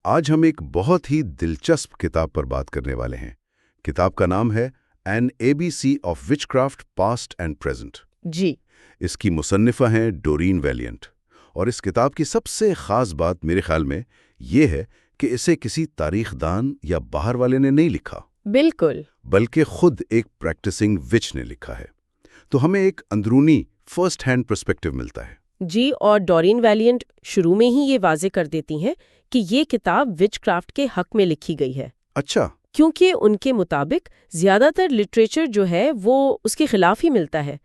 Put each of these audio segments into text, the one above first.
آج ہم ایک بہت ہی دلچسپ کتاب پر بات کرنے والے ہیں۔ کتاب کا نام ہے an ABC of witchcraft past and present. جی اس کی مصنفہ ہیں ڈورین ویلینٹ، اور اس کتاب کی سب سے خاص بات میرے خیال میں یہ ہے کہ اسے کسی تاریخ دان یا باہر والے نے نہیں لکھا، بالکل، بلکہ خود ایک پریکٹسنگ وچ نے لکھا ہے۔ تو ہمیں ایک اندرونی فرسٹ ہینڈ پرسپیکٹو ملتا ہے۔ جی، اور ڈورین ویلینٹ شروع میں ہی یہ واضح کر دیتی ہیں کہ یہ کتاب وچ کرافٹ کے حق میں لکھی گئی ہے۔ اچھا، کیونکہ ان کے مطابق زیادہ تر لٹریچر جو ہے وہ اس کے خلاف ہی ملتا ہے۔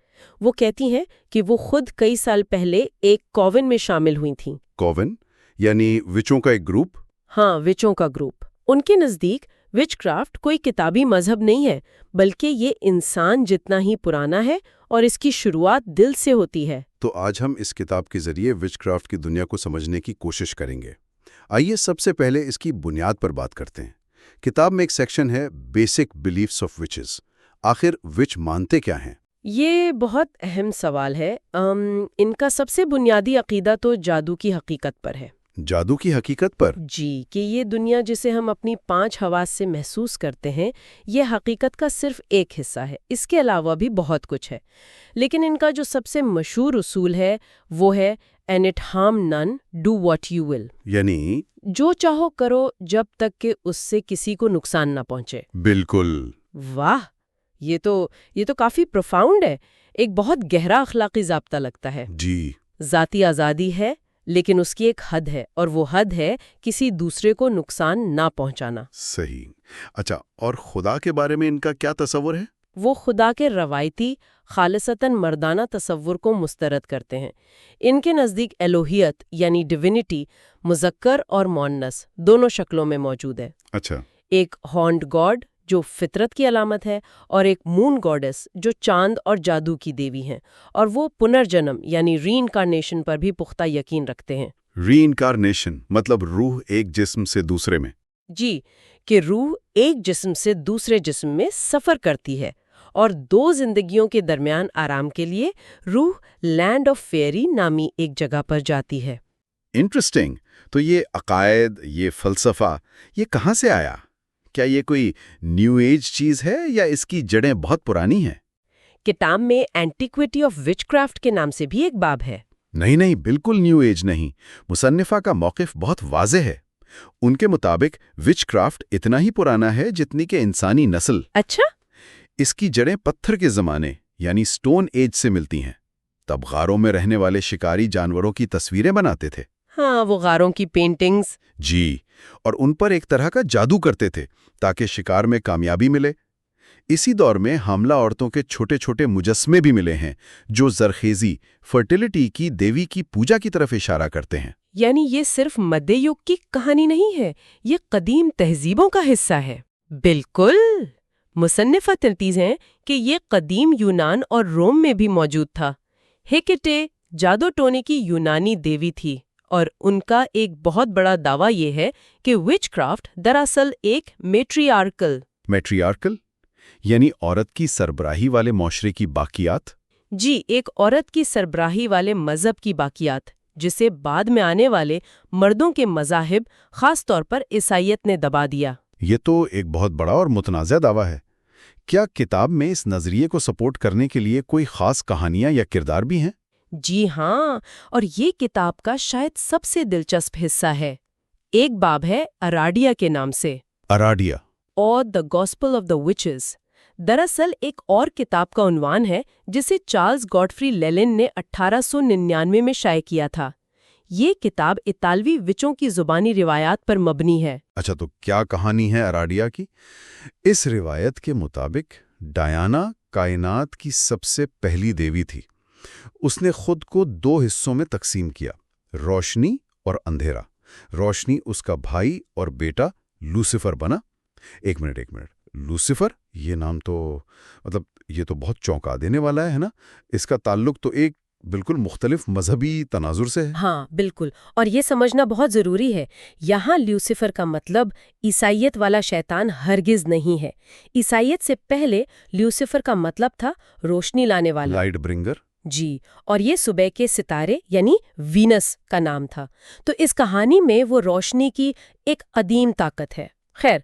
وہ کہتی ہیں کہ وہ خود کئی سال پہلے ایک کوون میں شامل ہوئی تھیں۔ کوون یعنی وچوں کا ایک گروپ؟ ہاں، وچوں کا گروپ۔ ان کے نزدیک وچ کرافٹ کوئی کتابی مذہب نہیں ہے، بلکہ یہ انسان جتنا ہی پرانا ہے اور اس کی شروعات دل سے ہوتی ہے۔ تو آج ہم اس کتاب کے ذریعے وچ کرافٹ کی دنیا کو سمجھنے کی کوشش کریں گے۔ آئیے سب سے پہلے اس کی بنیاد پر بات کرتے ہیں۔ کتاب میں ایک سیکشن ہے بیسک بلیفز آف وچز۔ آخر وچ مانتے کیا ہیں؟ یہ بہت اہم سوال ہے۔ ان کا سب سے بنیادی عقیدہ تو جادو کی حقیقت پر ہے۔ جادو کی حقیقت پر؟ جی، کہ یہ دنیا جسے ہم اپنی 5 حواس سے محسوس کرتے ہیں، یہ حقیقت کا صرف ایک حصہ ہے۔ اس کے علاوہ بھی بہت کچھ ہے، لیکن ان کا جو سب سے مشہور اصول ہے وہ ہے "And it harm none, do what you will"، یعنی جو چاہو کرو جب تک کہ اس سے کسی کو نقصان نہ پہنچے۔ بالکل۔ واہ، یہ تو کافی پروفاؤنڈ ہے، ایک بہت گہرا اخلاقی ضابطہ لگتا ہے۔ جی، ذاتی آزادی ہے، لیکن اس کی ایک حد ہے، اور وہ حد ہے کسی دوسرے کو نقصان نہ پہنچانا۔ صحیح۔ اچھا، اور خدا کے بارے میں ان کا کیا تصور ہے؟ وہ خدا کے روایتی خالصتاً مردانہ تصور کو مسترد کرتے ہیں۔ ان کے نزدیک الوہیت یعنی ڈیوینٹی مذکر اور مؤنث دونوں شکلوں میں موجود ہے۔ اچھا، ایک ہارنڈ گاڈ جو فطرت کی علامت ہے، اور ایک مون گاڈس جو چاند اور جادو کی دیوی ہیں، اور وہ پنرجنم یعنی ری انکارنیشن پر بھی پختہ یقین رکھتے ہیں۔ ری انکارنیشن مطلب روح ایک جسم سے دوسرے میں؟ جی، کہ روح ایک جسم سے دوسرے جسم میں سفر کرتی ہے، اور 2 زندگیوں کے درمیان آرام کے لیے روح لینڈ آف فیری نامی ایک جگہ پر جاتی ہے۔ انٹرسٹنگ۔ تو یہ عقائد، یہ فلسفہ، یہ کہاں سے آیا؟ کیا یہ کوئی نیو ایج چیز ہے یا اس کی جڑیں بہت پرانی ہیں؟ کتاب میں اینٹیکویٹی آف وچ کرافٹ کے نام سے بھی ایک باب ہے۔ نہیں، بالکل نیو ایج نہیں۔ مصنفہ کا موقف بہت واضح ہے۔ ان کے مطابق وچ کرافٹ اتنا ہی پرانا ہے جتنی کہ انسانی نسل۔ اچھا؟ اس کی جڑیں پتھر کے زمانے یعنی سٹون ایج سے ملتی ہیں۔ تب غاروں میں رہنے والے شکاری جانوروں کی تصویریں بناتے تھے۔ ہاں، وہ غاروں کی پینٹنگز۔ جی، اور ان پر ایک طرح کا جادو کرتے تھے تاکہ شکار میں کامیابی ملے۔ اسی دور میں حاملہ عورتوں کے چھوٹے چھوٹے مجسمے بھی ملے ہیں جو زرخیزی، فرٹیلیٹی کی دیوی کی پوجا کی طرف اشارہ کرتے ہیں۔ یعنی یہ صرف مدھیہ یگ کی کہانی نہیں ہے، یہ قدیم تہذیبوں کا حصہ ہے۔ بالکل، مصنفہ ترتیز ہیں کہ یہ قدیم یونان اور روم میں بھی موجود تھا۔ ہیکیٹے جادو ٹونے کی یونانی دیوی تھی، اور ان کا ایک بہت بڑا دعویٰ یہ ہے کہ وچ کرافٹ دراصل ایک میٹریارکل یعنی عورت کی سربراہی والے معاشرے کی باقیات؟ جی، ایک عورت کی سربراہی والے مذہب کی باقیات، جسے بعد میں آنے والے مردوں کے مذاہب، خاص طور پر عیسائیت نے دبا دیا۔ یہ تو ایک بہت بڑا اور متنازع دعویٰ ہے۔ کیا کتاب میں اس نظریے کو سپورٹ کرنے کے لیے کوئی خاص کہانیاں یا کردار بھی ہیں؟ جی ہاں، اور یہ کتاب کا شاید سب سے دلچسپ حصہ ہے۔ ایک باب ہے اراڈیا کے نام سے، اراڈیا اور دا گاسپل آف دا وچز۔ دراصل ایک اور کتاب کا عنوان ہے جسے چارلز گاڈفری لیلن نے 1899 میں شائع کیا تھا۔ یہ کتاب اطالوی وچوں کی زبانی روایات پر مبنی ہے۔ اچھا، تو کیا کہانی ہے اراڈیا کی؟ اس روایت کے مطابق ڈایانا کائنات کی سب سے پہلی دیوی تھی۔ اس نے خود کو 2 حصوں میں تقسیم کیا، روشنی اور اندھیرا۔ روشنی اس کا بھائی اور بیٹا لوسیفر بنا۔ ایک منٹ، لوسیفر، یہ نام تو یہ تو بہت چونکا دینے والا ہے نا؟ اس کا تعلق تو ایک بالکل مختلف مذہبی تناظر سے ہے۔ ہاں بالکل، اور یہ سمجھنا بہت ضروری ہے۔ یہاں لیوسیفر کا مطلب عیسائیت والا شیطان ہرگز نہیں ہے۔ عیسائیت سے پہلے لیوسیفر کا مطلب تھا روشنی لانے والا، لائٹ برنگر۔ جی، اور یہ صبح کے ستارے یعنی وینس کا نام تھا۔ تو اس کہانی میں وہ روشنی کی ایک قدیم طاقت ہے۔ خیر،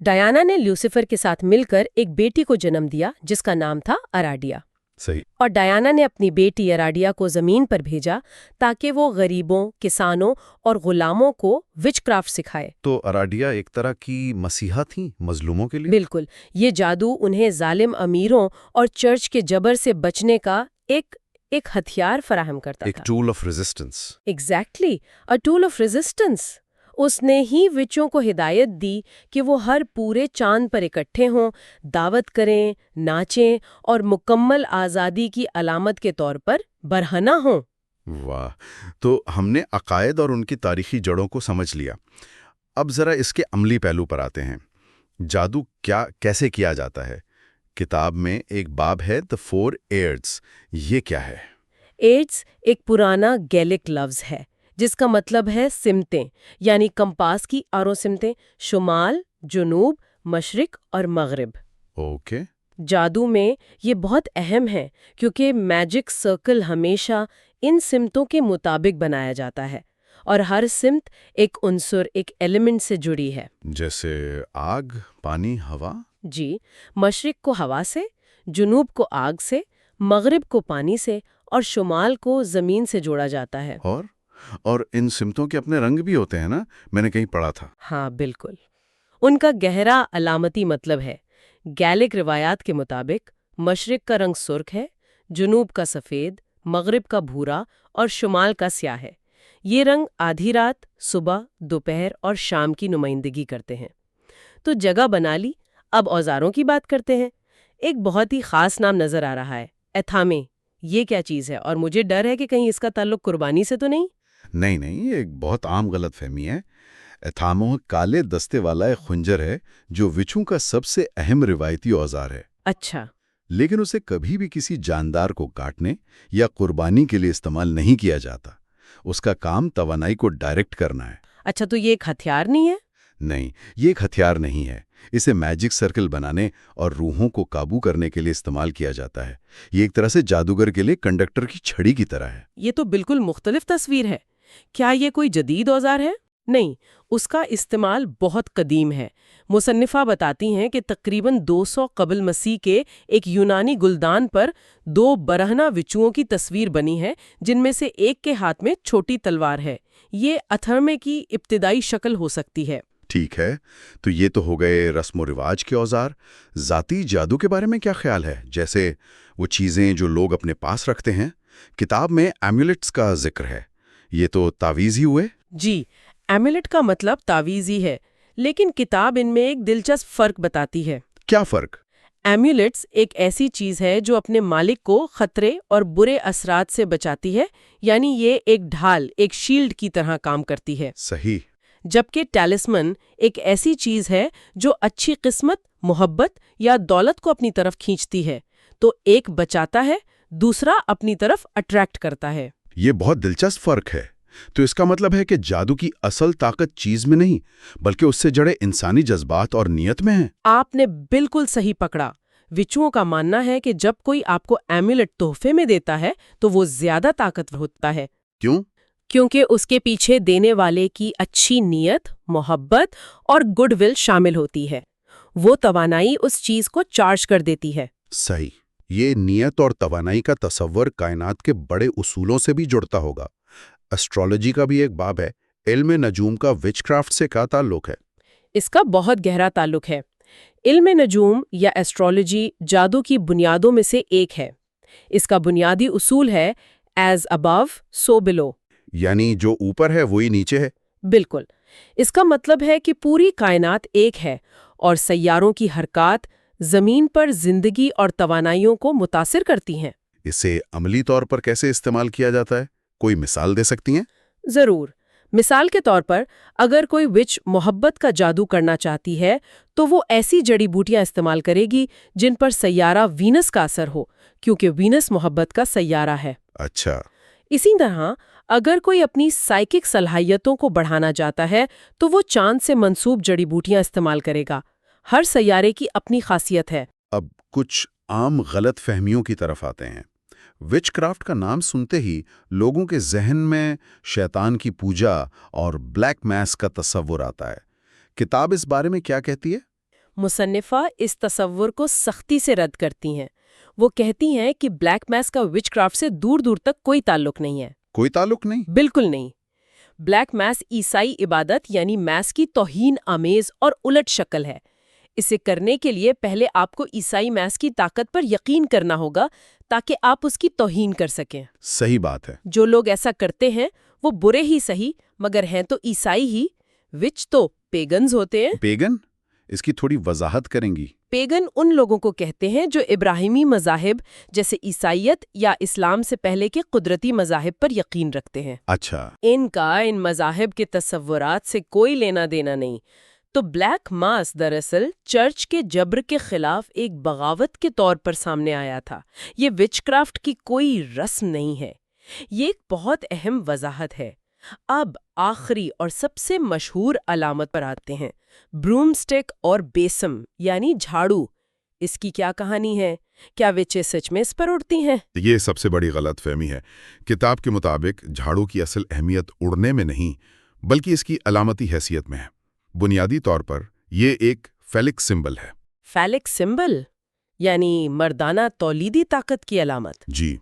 ڈیانا نے لیوسیفر کے ساتھ مل کر ایک بیٹی کو جنم دیا جس کا نام تھا اراڈیا۔ صحیح۔ اور ڈیانا نے اپنی بیٹی اراڈیا کو زمین پر بھیجا تاکہ وہ غریبوں، کسانوں اور غلاموں کو وچ کرافٹ سکھائے۔ تو اراڈیا ایک طرح کی مسیحا تھیں مظلوموں کے لیے؟ بالکل، یہ جادو انہیں ظالم امیروں اور چرچ کے جبر سے بچنے کا ایک ہتھیار فراہم کرتا تھا۔ ایک tool of resistance. Exactly, a tool of resistance. اس نے ہی وچوں کو ہدایت دی کہ وہ ہر پورے چاند پر اکٹھے ہوں، دعوت کریں، ناچیں اور مکمل آزادی کی علامت کے طور پر برہنہ ہوں۔ واہ، تو ہم نے عقائد اور ان کی تاریخی جڑوں کو سمجھ لیا۔ اب ذرا اس کے عملی پہلو پر آتے ہیں۔ جادو کیسے کیا جاتا ہے؟ کتاب میں ایک باب ہے The 4 Aids۔ یہ کیا ہے؟ ایڈز ایک پرانا گیلک لفظ ہے جس کا مطلب ہے سمتیں، یعنی کمپاس کی آروں سمتیں، شمال، جنوب، مشرق اور مغرب۔ اوکے۔ جادو میں یہ بہت اہم ہے کیونکہ میجک سرکل ہمیشہ ان سمتوں کے مطابق بنایا جاتا ہے اور ہر سمت ایک عنصر، ایک ایلیمنٹ سے جڑی ہے۔ جیسے آگ، پانی، ہوا؟ جی، مشرق کو ہوا سے، جنوب کو آگ سے، مغرب کو پانی سے اور شمال کو زمین سے جوڑا جاتا ہے۔ اور ان سمتوں کے اپنے رنگ بھی ہوتے ہیں نا؟ میں نے کہیں پڑھا تھا۔ ہاں بالکل، ان کا گہرا علامتی مطلب ہے۔ گیلک روایات کے مطابق مشرق کا رنگ سرخ ہے، جنوب کا سفید، مغرب کا بھورا اور شمال کا سیاہ ہے۔ یہ رنگ آدھی رات، صبح، دوپہر اور شام کی نمائندگی کرتے ہیں۔ تو جگہ بنا لی، اب اوزاروں کی بات کرتے ہیں۔ ایک بہت ہی خاص نام نظر آ رہا ہے، ایتھامے۔ یہ کیا چیز ہے؟ اور مجھے ڈر ہے کہ کہیں اس کا تعلق قربانی سے تو نہیں؟ نہیں، یہ ایک بہت عام غلط فہمی ہے۔ ایتھامو کالے دستے والا ایک خنجر ہے جو وچوں کا سب سے اہم روایتی اوزار ہے۔ اچھا۔ لیکن اسے کبھی بھی کسی جاندار کو کاٹنے یا قربانی کے لیے استعمال نہیں کیا جاتا۔ اس کا کام توانائی کو ڈائریکٹ کرنا ہے۔ اچھا، تو یہ ایک ہتھیار نہیں ہے؟ نہیں، یہ ایک ہتھیار نہیں ہے۔ اسے میجک سرکل بنانے اور روحوں کو قابو کرنے کے لیے استعمال کیا جاتا ہے۔ یہ ایک طرح سے جادوگر کے لیے کنڈکٹر کی چھڑی کی طرح ہے۔ یہ تو بالکل مختلف تصویر ہے۔ کیا یہ کوئی جدید اوزار ہے؟ نہیں، اس کا استعمال بہت قدیم ہے۔ مصنفہ بتاتی ہیں کہ تقریباً 200 قبل مسیح کے ایک یونانی گلدان پر 2 برہنہ وچوؤں کی تصویر بنی ہے جن میں سے ایک کے ہاتھ میں چھوٹی تلوار ہے۔ یہ اتھرمے کی ابتدائی شکل ہو سکتی ہے۔ ٹھیک ہے، تو یہ تو ہو گئے رسم و رواج کے اوزار۔ ذاتی جادو کے بارے میں کیا خیال ہے؟ جیسے وہ چیزیں جو لوگ اپنے پاس رکھتے ہیں۔ کتاب میں ایمولیٹس کا ذکر ہے۔ یہ تو تعویذ ہی ہوئے؟ جی، ایمولیٹ کا مطلب تعویذ ہی ہے، لیکن کتاب ان میں ایک دلچسپ فرق بتاتی ہے۔ کیا فرق؟ ایمولیٹس ایک ایسی چیز ہے جو اپنے مالک کو خطرے اور برے اثرات سے بچاتی ہے، یعنی یہ ایک ڈھال، ایک شیلڈ کی طرح کام کرتی ہے۔ صحیح۔ جبکہ ٹیلسمن ایک ایسی چیز ہے جو اچھی قسمت، محبت یا دولت کو اپنی طرف کھینچتی ہے۔ تو ایک بچاتا ہے، دوسرا اپنی طرف اٹریکٹ کرتا ہے۔ یہ بہت دلچسپ فرق ہے۔ تو اس کا مطلب ہے کہ جادو کی اصل طاقت چیز میں نہیں بلکہ اس سے جڑے انسانی جذبات اور نیت میں ہے۔ آپ نے بالکل صحیح پکڑا۔ وچوؤں کا ماننا ہے کہ جب کوئی آپ کو ایمولیٹ تحفے میں دیتا ہے تو وہ زیادہ طاقتور ہوتا ہے۔ کیوں؟ کیونکہ اس کے پیچھے دینے والے کی اچھی نیت، محبت اور گڈ ول شامل ہوتی ہے۔ وہ توانائی اس چیز کو چارج کر دیتی ہے۔ صحیح۔ یہ نیت اور توانائی کا تصور کائنات کے بڑے اصولوں سے بھی جڑتا ہوگا۔ اسٹرالوجی کا بھی ایک باب ہے، علم نجوم کا وچ کرافٹ سے کیا تعلق ہے؟ اس کا بہت گہرا تعلق ہے۔ علم نجوم یا ایسٹرالوجی جادو کی بنیادوں میں سے ایک ہے۔ اس کا بنیادی اصول ہے ایز ابو سو بلو، یعنی جو اوپر ہے وہی نیچے ہے۔ بالکل۔ اس کا مطلب ہے کہ پوری کائنات ایک ہے اور سیاروں کی حرکات زمین پر زندگی اور توانائیوں کو متاثر کرتی ہیں۔ اسے عملی طور پر کیسے استعمال کیا جاتا ہے؟ کوئی مثال دے سکتی ہیں؟ ضرور۔ مثال کے طور پر اگر کوئی وچ محبت کا جادو کرنا چاہتی ہے تو وہ ایسی جڑی بوٹیاں استعمال کرے گی جن پر سیارہ وینس کا اثر ہو، کیونکہ وینس محبت کا سیارہ ہے۔ اچھا۔ اسی طرح اگر کوئی اپنی سائیکک صلاحیتوں کو بڑھانا چاہتا ہے تو وہ چاند سے منسوب جڑی بوٹیاں استعمال کرے گا۔ ہر سیارے کی اپنی خاصیت ہے۔ اب کچھ عام غلط فہمیوں کی طرف آتے ہیں۔ وچ کرافٹ کا نام سنتے ہی لوگوں کے ذہن میں شیطان کی پوجا اور بلیک میس کا تصور آتا ہے۔ کتاب اس بارے میں کیا کہتی ہے؟ مصنفہ اس تصور کو سختی سے رد کرتی ہیں۔ وہ کہتی ہیں کہ بلیک میس کا وچ کرافٹ سے دور دور تک کوئی تعلق نہیں ہے۔ کوئی تعلق نہیں؟ بالکل نہیں۔ بلیک میس عیسائی عبادت یعنی میس کی توہین آمیز اور الٹ شکل ہے۔ اسے کرنے کے لیے پہلے آپ کو عیسائی میس کی طاقت پر یقین کرنا ہوگا تاکہ آپ اس کی توہین کر سکیں۔ صحیح بات ہے۔ جو لوگ ایسا کرتے ہیں وہ برے ہی صحیح مگر ہیں تو عیسائی ہی، وچ تو پیگنز ہوتے ہیں۔ پیگن؟ اس کی تھوڑی وضاحت کریں گی؟ پیگن ان لوگوں کو کہتے ہیں جو ابراہیمی مذاہب جیسے عیسائیت یا اسلام سے پہلے کے قدرتی مذاہب پر یقین رکھتے ہیں۔ اچھا۔ ان کا ان مذاہب کے تصورات سے کوئی لینا دینا نہیں۔ تو بلیک ماس دراصل چرچ کے جبر کے خلاف ایک بغاوت کے طور پر سامنے آیا تھا۔ یہ وچ کرافٹ کی کوئی رسم نہیں ہے، یہ ایک بہت اہم وضاحت ہے۔ اب آخری اور سب سے مشہور علامت پر آتے ہیں، بروم سٹک اور بیسم یعنی جھاڑو۔ اس کی کیا کہانی ہے؟ کیا وچے سچ میں اس پر اڑتی ہیں؟ یہ سب سے بڑی غلط فہمی ہے۔ کتاب کے مطابق جھاڑو کی اصل اہمیت اڑنے میں نہیں بلکہ اس کی علامتی حیثیت میں ہے۔ بنیادی طور پر یہ ایک فیلک سمبل ہے۔ فیلک سمبل یعنی مردانہ تولیدی طاقت کی علامت؟ جی،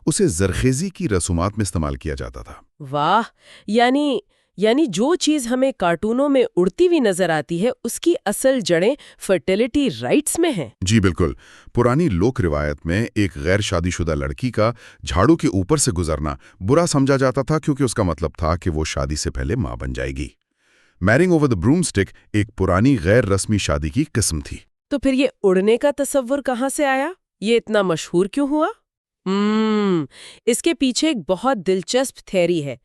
اسے زرخیزی کی رسومات میں استعمال کیا جاتا تھا۔ واہ، یعنی جو چیز ہمیں کارٹونوں میں اڑتی ہوئی نظر آتی ہے اس کی اصل جڑیں فرٹیلیٹی رائٹس میں ہیں۔ جی بالکل۔ پرانی لوک روایت میں ایک غیر شادی شدہ لڑکی کا جھاڑو کے اوپر سے گزرنا برا سمجھا جاتا تھا کیونکہ اس کا مطلب تھا کہ وہ شادی سے پہلے ماں بن جائے گی۔ میرنگ اوور دا بروم سٹک ایک پرانی غیر رسمی شادی کی قسم تھی۔ تو پھر یہ اڑنے کا تصور کہاں سے آیا؟ یہ اتنا مشہور کیوں ہوا؟ اس کے پیچھے ایک بہت دلچسپ تھیوری ہے۔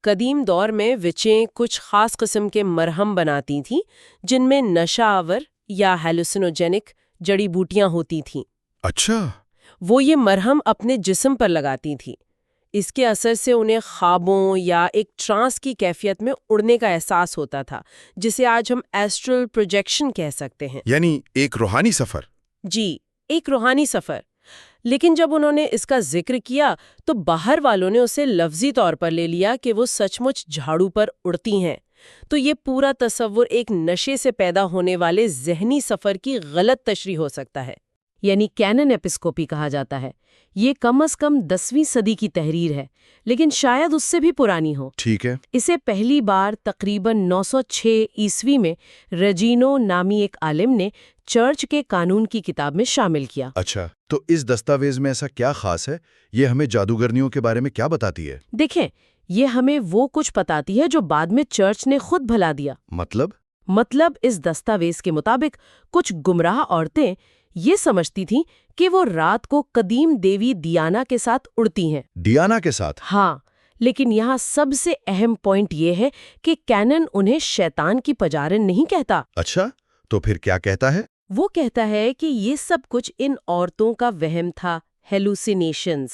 قدیم دور میں وچیں کچھ خاص قسم کے مرہم بناتی تھیں جن میں نشہ آور یا ہیلوسینوجینک جڑی بوٹیاں ہوتی تھیں۔ اچھا۔ وہ یہ مرہم اپنے جسم پر لگاتی تھیں۔ اس کے اثر سے انہیں خوابوں یا ایک ٹرانس کی کیفیت میں اڑنے کا احساس ہوتا تھا، جسے آج ہم ایسٹرل پروجیکشن کہہ سکتے ہیں۔ یعنی ایک روحانی سفر۔ جی، ایک روحانی سفر۔ لیکن جب انہوں نے اس کا ذکر کیا تو باہر والوں نے اسے لفظی طور پر لے لیا کہ وہ سچ مچ جھاڑو پر اڑتی ہیں۔ تو یہ پورا تصور ایک نشے سے پیدا ہونے والے ذہنی سفر کی غلط تشریح ہو سکتا ہے۔ یعنی کینن ایپسکوپی کہا جاتا ہے۔ یہ کم از کم 10ویں صدی کی تحریر ہے، لیکن شاید اس سے بھی پرانی ہو۔ ٹھیک ہے۔ اسے پہلی بار تقریباً 906 عیسوی میں رجینو نامی ایک عالم نے چرچ کے قانون کی کتاب میں شامل کیا۔ اچھا، تو اس دستاویز میں ایسا کیا خاص ہے؟ یہ ہمیں جادوگرنیوں کے بارے میں کیا بتاتی ہے؟ دیکھیں، یہ ہمیں وہ کچھ بتاتی ہے جو بعد میں چرچ نے خود بھلا دیا۔ مطلب اس دستاویز کے مطابق کچھ گمراہ عورتیں یہ سمجھتی تھیں کہ وہ رات کو قدیم دیوی ڈیانا کے ساتھ اڑتی ہیں۔ ڈیانا کے ساتھ؟ ہاں، لیکن یہاں سب سے اہم پوائنٹ یہ ہے کہ کینن انہیں شیطان کی پجارن نہیں کہتا۔ اچھا، تو پھر کیا کہتا ہے؟ وہ کہتا ہے کہ یہ سب کچھ ان عورتوں کا وہم تھا، ہیلوسینیشنز،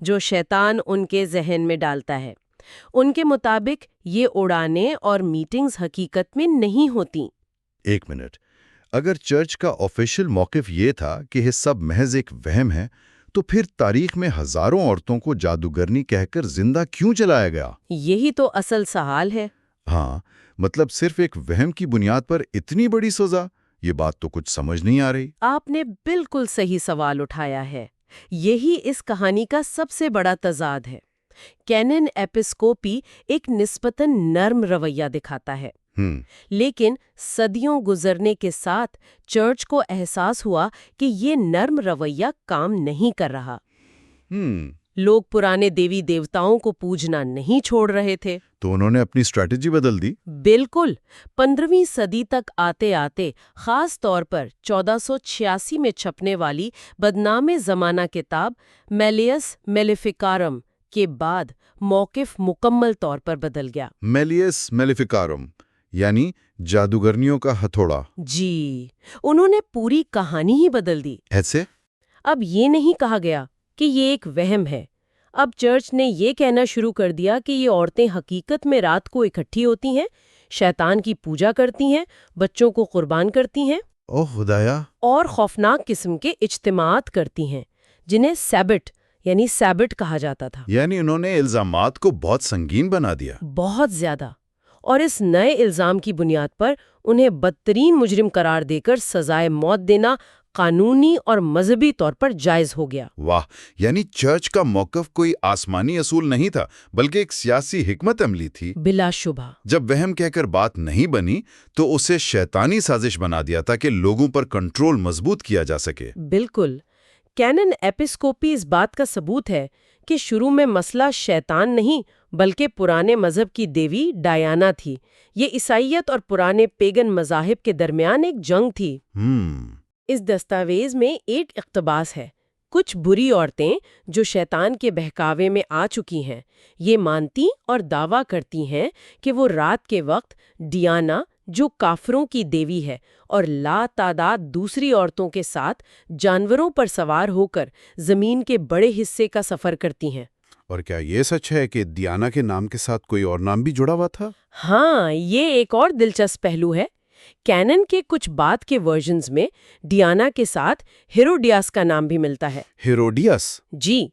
جو شیطان ان کے ذہن میں ڈالتا ہے۔ ان کے مطابق یہ اڑانے اور میٹنگز حقیقت میں نہیں ہوتی۔ ایک منٹ، اگر چرچ کا آفیشیل موقف یہ تھا کہ یہ سب محض ایک وہم ہے، تو پھر تاریخ میں ہزاروں عورتوں کو جادوگرنی کہہ کر زندہ کیوں چلایا گیا؟ یہی تو اصل سوال ہے۔ ہاں، مطلب صرف ایک وہم کی بنیاد پر اتنی بڑی سزا؟ یہ بات تو کچھ سمجھ نہیں آ رہی۔ آپ نے بالکل صحیح سوال اٹھایا ہے۔ یہی اس کہانی کا سب سے بڑا تضاد ہے۔ کینن ایپسکوپی ایک نسبتاً نرم رویہ دکھاتا ہے، لیکن صدیوں گزرنے کے ساتھ چرچ کو احساس ہوا کہ یہ نرم رویہ کام نہیں کر رہا۔ لوگ پرانے دیوی دیوتاؤں کو پوجنا نہیں چھوڑ رہے تھے۔ تو انہوں نے اپنی اسٹریٹجی بدل دی؟ بالکل۔ 15ویں صدی تک آتے آتے، خاص طور پر 1486 میں چھپنے والی بدنام زمانہ کتاب میلیس میلیفیکارم کے بعد موقف مکمل طور پر بدل گیا۔ میلیس میلیفیکارم یعنی جادوگرنیوں کا ہتھوڑا؟ جی، انہوں نے پوری کہانی ہی بدل دی۔ ایسے؟ اب یہ نہیں کہا گیا کہ یہ ایک وہم ہے۔ اب چرچ نے یہ کہنا شروع کر دیا کہ یہ عورتیں حقیقت میں رات کو اکٹھی ہوتی ہیں، شیطان کی پوجا کرتی ہیں، بچوں کو قربان کرتی ہیں، اوہ خدایا، اور خوفناک قسم کے اجتماعات کرتی ہیں جنہیں سیبٹ یعنی سیبٹ کہا جاتا تھا۔ یعنی انہوں نے الزامات کو بہت سنگین بنا دیا۔ بہت زیادہ، اور اس نئے الزام کی بنیاد پر انہیں بدترین مجرم قرار دے کر سزائے موت دینا قانونی اور مذہبی طور پر جائز ہو گیا۔ واہ، یعنی چرچ کا موقف کوئی آسمانی اصول نہیں تھا بلکہ ایک سیاسی حکمت عملی تھی۔ بلا شبہ۔ جب وہم کہہ کر بات نہیں بنی تو اسے شیطانی سازش بنا دیا تاکہ لوگوں پر کنٹرول مضبوط کیا جا سکے۔ بالکل۔ کینن ایپسکوپی اس بات کا ثبوت ہے کہ شروع میں مسئلہ شیطان نہیں بلکہ پرانے مذہب کی دیوی ڈایانا تھی۔ یہ عیسائیت اور پرانے پیگن مذاہب کے درمیان ایک جنگ تھی۔ اس دستاویز میں ایک اقتباس ہے۔ کچھ بری عورتیں جو شیطان کے بہکاوے میں آ چکی ہیں، یہ مانتی اور دعویٰ کرتی ہیں کہ وہ رات کے وقت ڈیانا، جو کافروں کی دیوی ہے، اور لا تعداد دوسری عورتوں کے ساتھ جانوروں پر سوار ہو کر زمین کے بڑے حصے کا سفر کرتی ہیں۔ اور کیا یہ سچ ہے کہ دیانا کے نام کے ساتھ کوئی اور نام بھی جڑا ہوا تھا؟ ہاں، یہ ایک اور دلچسپ پہلو ہے۔ کینن کے کچھ بعد کے ورژنز میں ڈیانا کے ساتھ ہیروڈیاس کا نام بھی ملتا ہے۔ ہیروڈیاس؟ جی،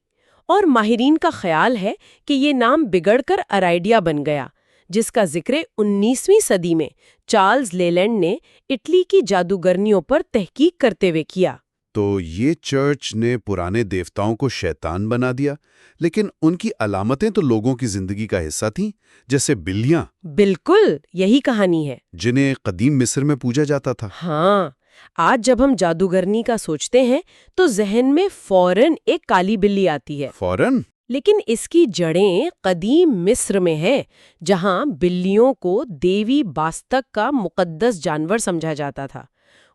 اور ماہرین کا خیال ہے کہ یہ نام بگڑ کر ارائیڈیا بن گیا، جس کا ذکر 19ویں صدی میں چارلز لیلینڈ نے اٹلی کی جادوگرنیوں پر تحقیق کرتے ہوئے کیا۔ تو یہ چرچ نے پرانے دیوتاؤں کو شیطان بنا دیا، لیکن ان کی علامتیں تو لوگوں کی زندگی کا حصہ تھیں، جیسے بلیاں۔ بالکل، یہی کہانی ہے، جنہیں قدیم مصر میں پوجا جاتا تھا۔ ہاں، آج جب ہم جادوگرنی کا سوچتے ہیں تو ذہن میں فوراً ایک کالی بلی آتی ہے۔ فوراً؟ لیکن اس کی جڑیں قدیم مصر میں ہیں، جہاں بلیوں کو دیوی باستک کا مقدس جانور سمجھا جاتا تھا۔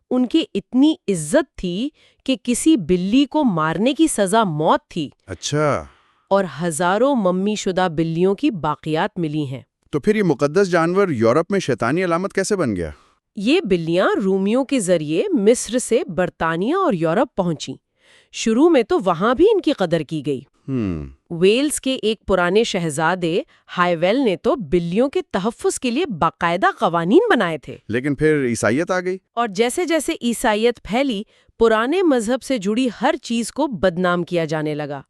ان کی اتنی عزت تھی کہ کسی بلی کو مارنے کی سزا موت تھی۔ اچھا، اور ہزاروں ممی شدہ بلیوں کی باقیات ملی ہیں۔ تو پھر یہ مقدس جانور یورپ میں شیطانی علامت کیسے بن گیا؟ یہ بلیاں رومیوں کے ذریعے مصر سے برطانیہ اور یورپ پہنچیں۔ شروع میں تو وہاں بھی ان کی قدر کی گئی۔ ویلز کے ایک پرانے شہزادے ہائیویل نے تو بلیوں کے تحفظ کے لیے باقاعدہ قوانین بنائے تھے۔ لیکن پھر عیسائیت آ گئی، اور جیسے جیسے عیسائیت پھیلی، پرانے مذہب سے جڑی ہر چیز کو بدنام کیا جانے لگا۔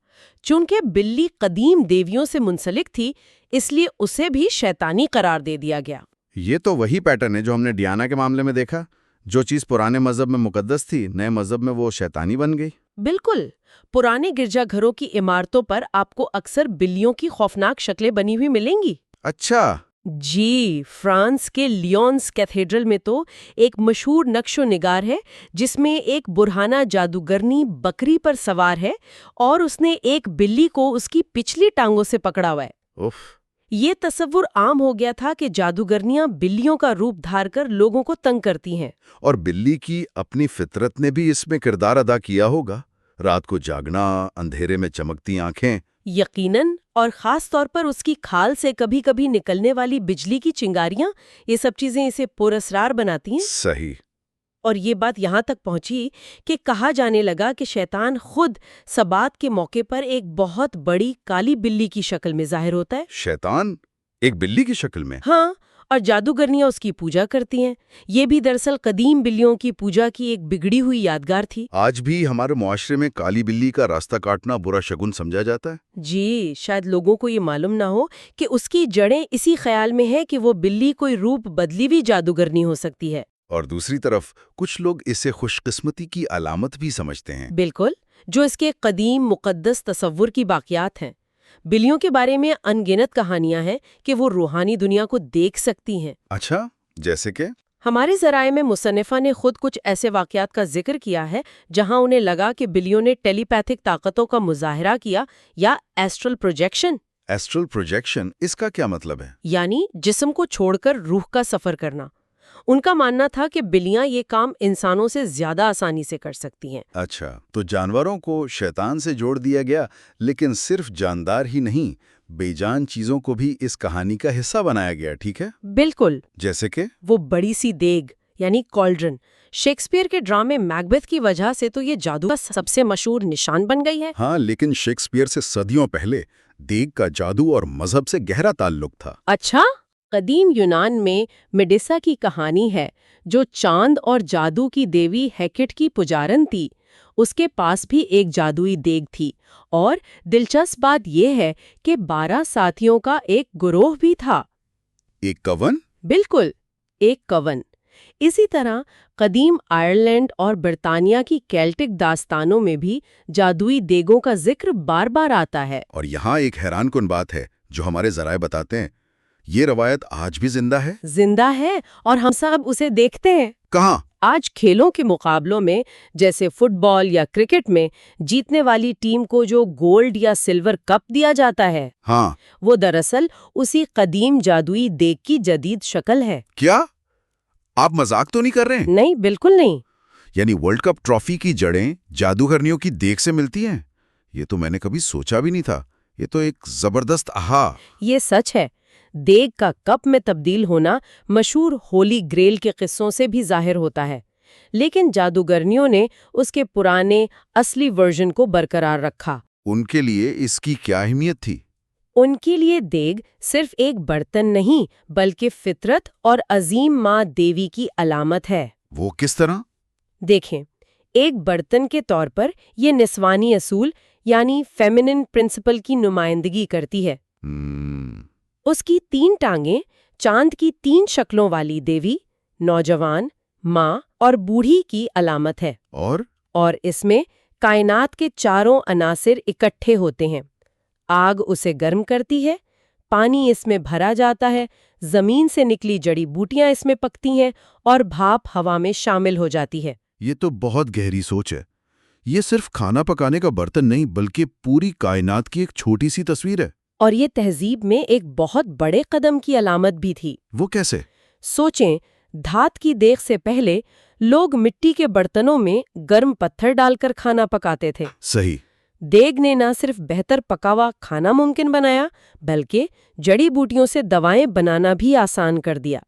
چونکہ بلی قدیم دیویوں سے منسلک تھی، اس لیے اسے بھی شیطانی قرار دے دیا گیا۔ یہ تو وہی پیٹرن ہے جو ہم نے ڈیانا کے معاملے میں دیکھا۔ جو چیز پرانے مذہب میں مقدس تھی، نئے مذہب میں وہ شیطانی بن گئی۔ بالکل، پرانے گرجا گھروں کی عمارتوں پر آپ کو اکثر بلیوں کی خوفناک شکلیں بنی ہوئی ملیں گی۔ اچھا، جی، فرانس کے لیونس کیتھیڈرل میں تو ایک مشہور نقش و نگار ہے جس میں ایک برہنہ جادوگرنی بکری پر سوار ہے اور اس نے ایک بلی کو اس کی پچھلی ٹانگوں سے پکڑا ہوا ہے۔ اف، یہ تصور عام ہو گیا تھا کہ جادوگرنیاں بلیوں کا روپ دھار کر لوگوں کو تنگ کرتی ہیں۔ اور بلی کی اپنی فطرت نے بھی اس میں کردار ادا کیا ہوگا، رات کو جاگنا، اندھیرے میں چمکتی آنکھیں۔ یقیناً، اور خاص طور پر اس کی کھال سے کبھی کبھی نکلنے والی بجلی کی چنگاریاں، یہ سب چیزیں اسے پراسرار بناتی ہیں۔ صحیح۔ اور یہ بات یہاں تک پہنچی کہ کہا جانے لگا کہ شیطان خود سبات کے موقع پر ایک بہت بڑی کالی بلی کی شکل میں ظاہر ہوتا ہے۔ شیطان ایک بلی کی شکل میں؟ ہاں، اور جادوگرنیاں اس کی پوجا کرتی ہیں۔ یہ بھی دراصل قدیم بلیوں کی پوجا کی ایک بگڑی ہوئی یادگار تھی۔ آج بھی ہمارے معاشرے میں کالی بلی کا راستہ کاٹنا برا شگن سمجھا جاتا ہے۔ جی، شاید لوگوں کو یہ معلوم نہ ہو کہ اس کی جڑیں اسی خیال میں ہے کہ وہ بلی کوئی روپ بدلی ہوئی جادوگرنی ہو سکتی ہے۔ اور دوسری طرف کچھ لوگ اسے خوش قسمتی کی علامت بھی سمجھتے ہیں۔ بالکل، جو اس کے قدیم مقدس تصور کی باقیات ہیں۔ بلیوں کے بارے میں ان گنت کہانیاں ہیں کہ وہ روحانی دنیا کو دیکھ سکتی ہیں۔ اچھا، جیسے کہ؟ ہمارے ذرائع میں مصنفہ نے خود کچھ ایسے واقعات کا ذکر کیا ہے جہاں انہیں لگا کہ بلیوں نے ٹیلی پیتھک طاقتوں کا مظاہرہ کیا یا ایسٹرل پروجیکشن۔ ایسٹرل پروجیکشن، اس کا کیا مطلب ہے؟ یعنی جسم کو چھوڑ کر روح کا سفر کرنا۔ ان کا ماننا تھا کہ بلیاں یہ کام انسانوں سے زیادہ آسانی سے کر سکتی ہیں۔ اچھا، تو جانوروں کو شیطان سے جوڑ دیا گیا، لیکن صرف جاندار ہی نہیں، بے جان چیزوں کو بھی اس کہانی کا حصہ بنایا گیا، ٹھیک ہے؟ بالکل، جیسے کہ؟ وہ بڑی سی دیگ یعنی کالڈرن شیکسپیئر کے ڈرامے میکبیتھ کی وجہ سے تو یہ جادو کا سب سے مشہور نشان بن گئی ہے۔ ہاں، لیکن شیکسپیئر سے صدیوں پہلے دیگ کا جادو اور مذہب سے گہرا تعلق تھا۔ اچھا، قدیم یونان میں میڈیسا کی کہانی ہے جو چاند اور جادو کی دیوی ہیکٹ کی پجارن تھی۔ اس کے پاس بھی ایک جادوئی دیگ تھی اور دلچسپ بات یہ ہے کہ 12 ساتھیوں کا ایک گروہ بھی تھا۔ ایک کون؟ بالکل، ایک کون۔ اسی طرح قدیم آئرلینڈ اور برطانیہ کی کیلٹک داستانوں میں بھی جادوئی دیگوں کا ذکر بار بار آتا ہے۔ اور یہاں ایک حیران کن بات ہے جو ہمارے ذرائع بتاتے ہیں، یہ روایت آج بھی زندہ ہے۔ زندہ ہے اور ہم سب اسے دیکھتے ہیں۔ کہاں؟ آج کھیلوں کے مقابلوں میں جیسے فٹ بال یا کرکٹ میں جیتنے والی ٹیم کو جو گولڈ یا سلور کپ دیا جاتا ہے، ہاں۔ وہ دراصل اسی قدیم جادوئی دیگ کی جدید شکل ہے۔ کیا آپ مذاق تو نہیں کر رہے ہیں؟ نہیں، بالکل نہیں۔ یعنی ورلڈ کپ ٹرافی کی جڑیں جادوگرنیوں کی دیگ سے ملتی ہیں؟ یہ تو میں نے کبھی سوچا بھی نہیں تھا۔ یہ تو ایک زبردست آہا۔ یہ سچ ہے۔ دیگ کا کپ میں تبدیل ہونا مشہور ہولی گریل کے قصوں سے بھی ظاہر ہوتا ہے، لیکن جادوگرنیوں نے اس کے پرانے اصلی ورژن کو برقرار رکھا۔ ان کے لیے اس کی کیا اہمیت تھی؟ ان کے لیے دیگ صرف ایک برتن نہیں بلکہ فطرت اور عظیم ماں دیوی کی علامت ہے۔ وہ کس طرح؟ دیکھیں، ایک برتن کے طور پر یہ نسوانی اصول یعنی فیمینن پرنسپل کی نمائندگی کرتی ہے۔ اس کی 3 ٹانگیں چاند کی 3 شکلوں والی دیوی، نوجوان، ماں اور بوڑھی کی علامت ہے۔ اور اس میں کائنات کے چاروں عناصر اکٹھے ہوتے ہیں۔ آگ اسے گرم کرتی ہے، پانی اس میں بھرا جاتا ہے، زمین سے نکلی جڑی بوٹیاں اس میں پکتی ہیں اور بھاپ ہوا میں شامل ہو جاتی ہے۔ یہ تو بہت گہری سوچ ہے۔ یہ صرف کھانا پکانے کا برتن نہیں بلکہ پوری کائنات کی ایک چھوٹی سی تصویر ہے۔ اور یہ تہذیب میں ایک بہت بڑے قدم کی علامت بھی تھی۔ وہ کیسے؟ سوچیں، دھات کی دیگ سے پہلے لوگ مٹی کے برتنوں میں گرم پتھر ڈال کر کھانا پکاتے تھے۔ صحیح۔ دیگ نے نہ صرف بہتر پکا ہوا کھانا ممکن بنایا بلکہ جڑی بوٹیوں سے دوائیں بنانا بھی آسان کر دیا۔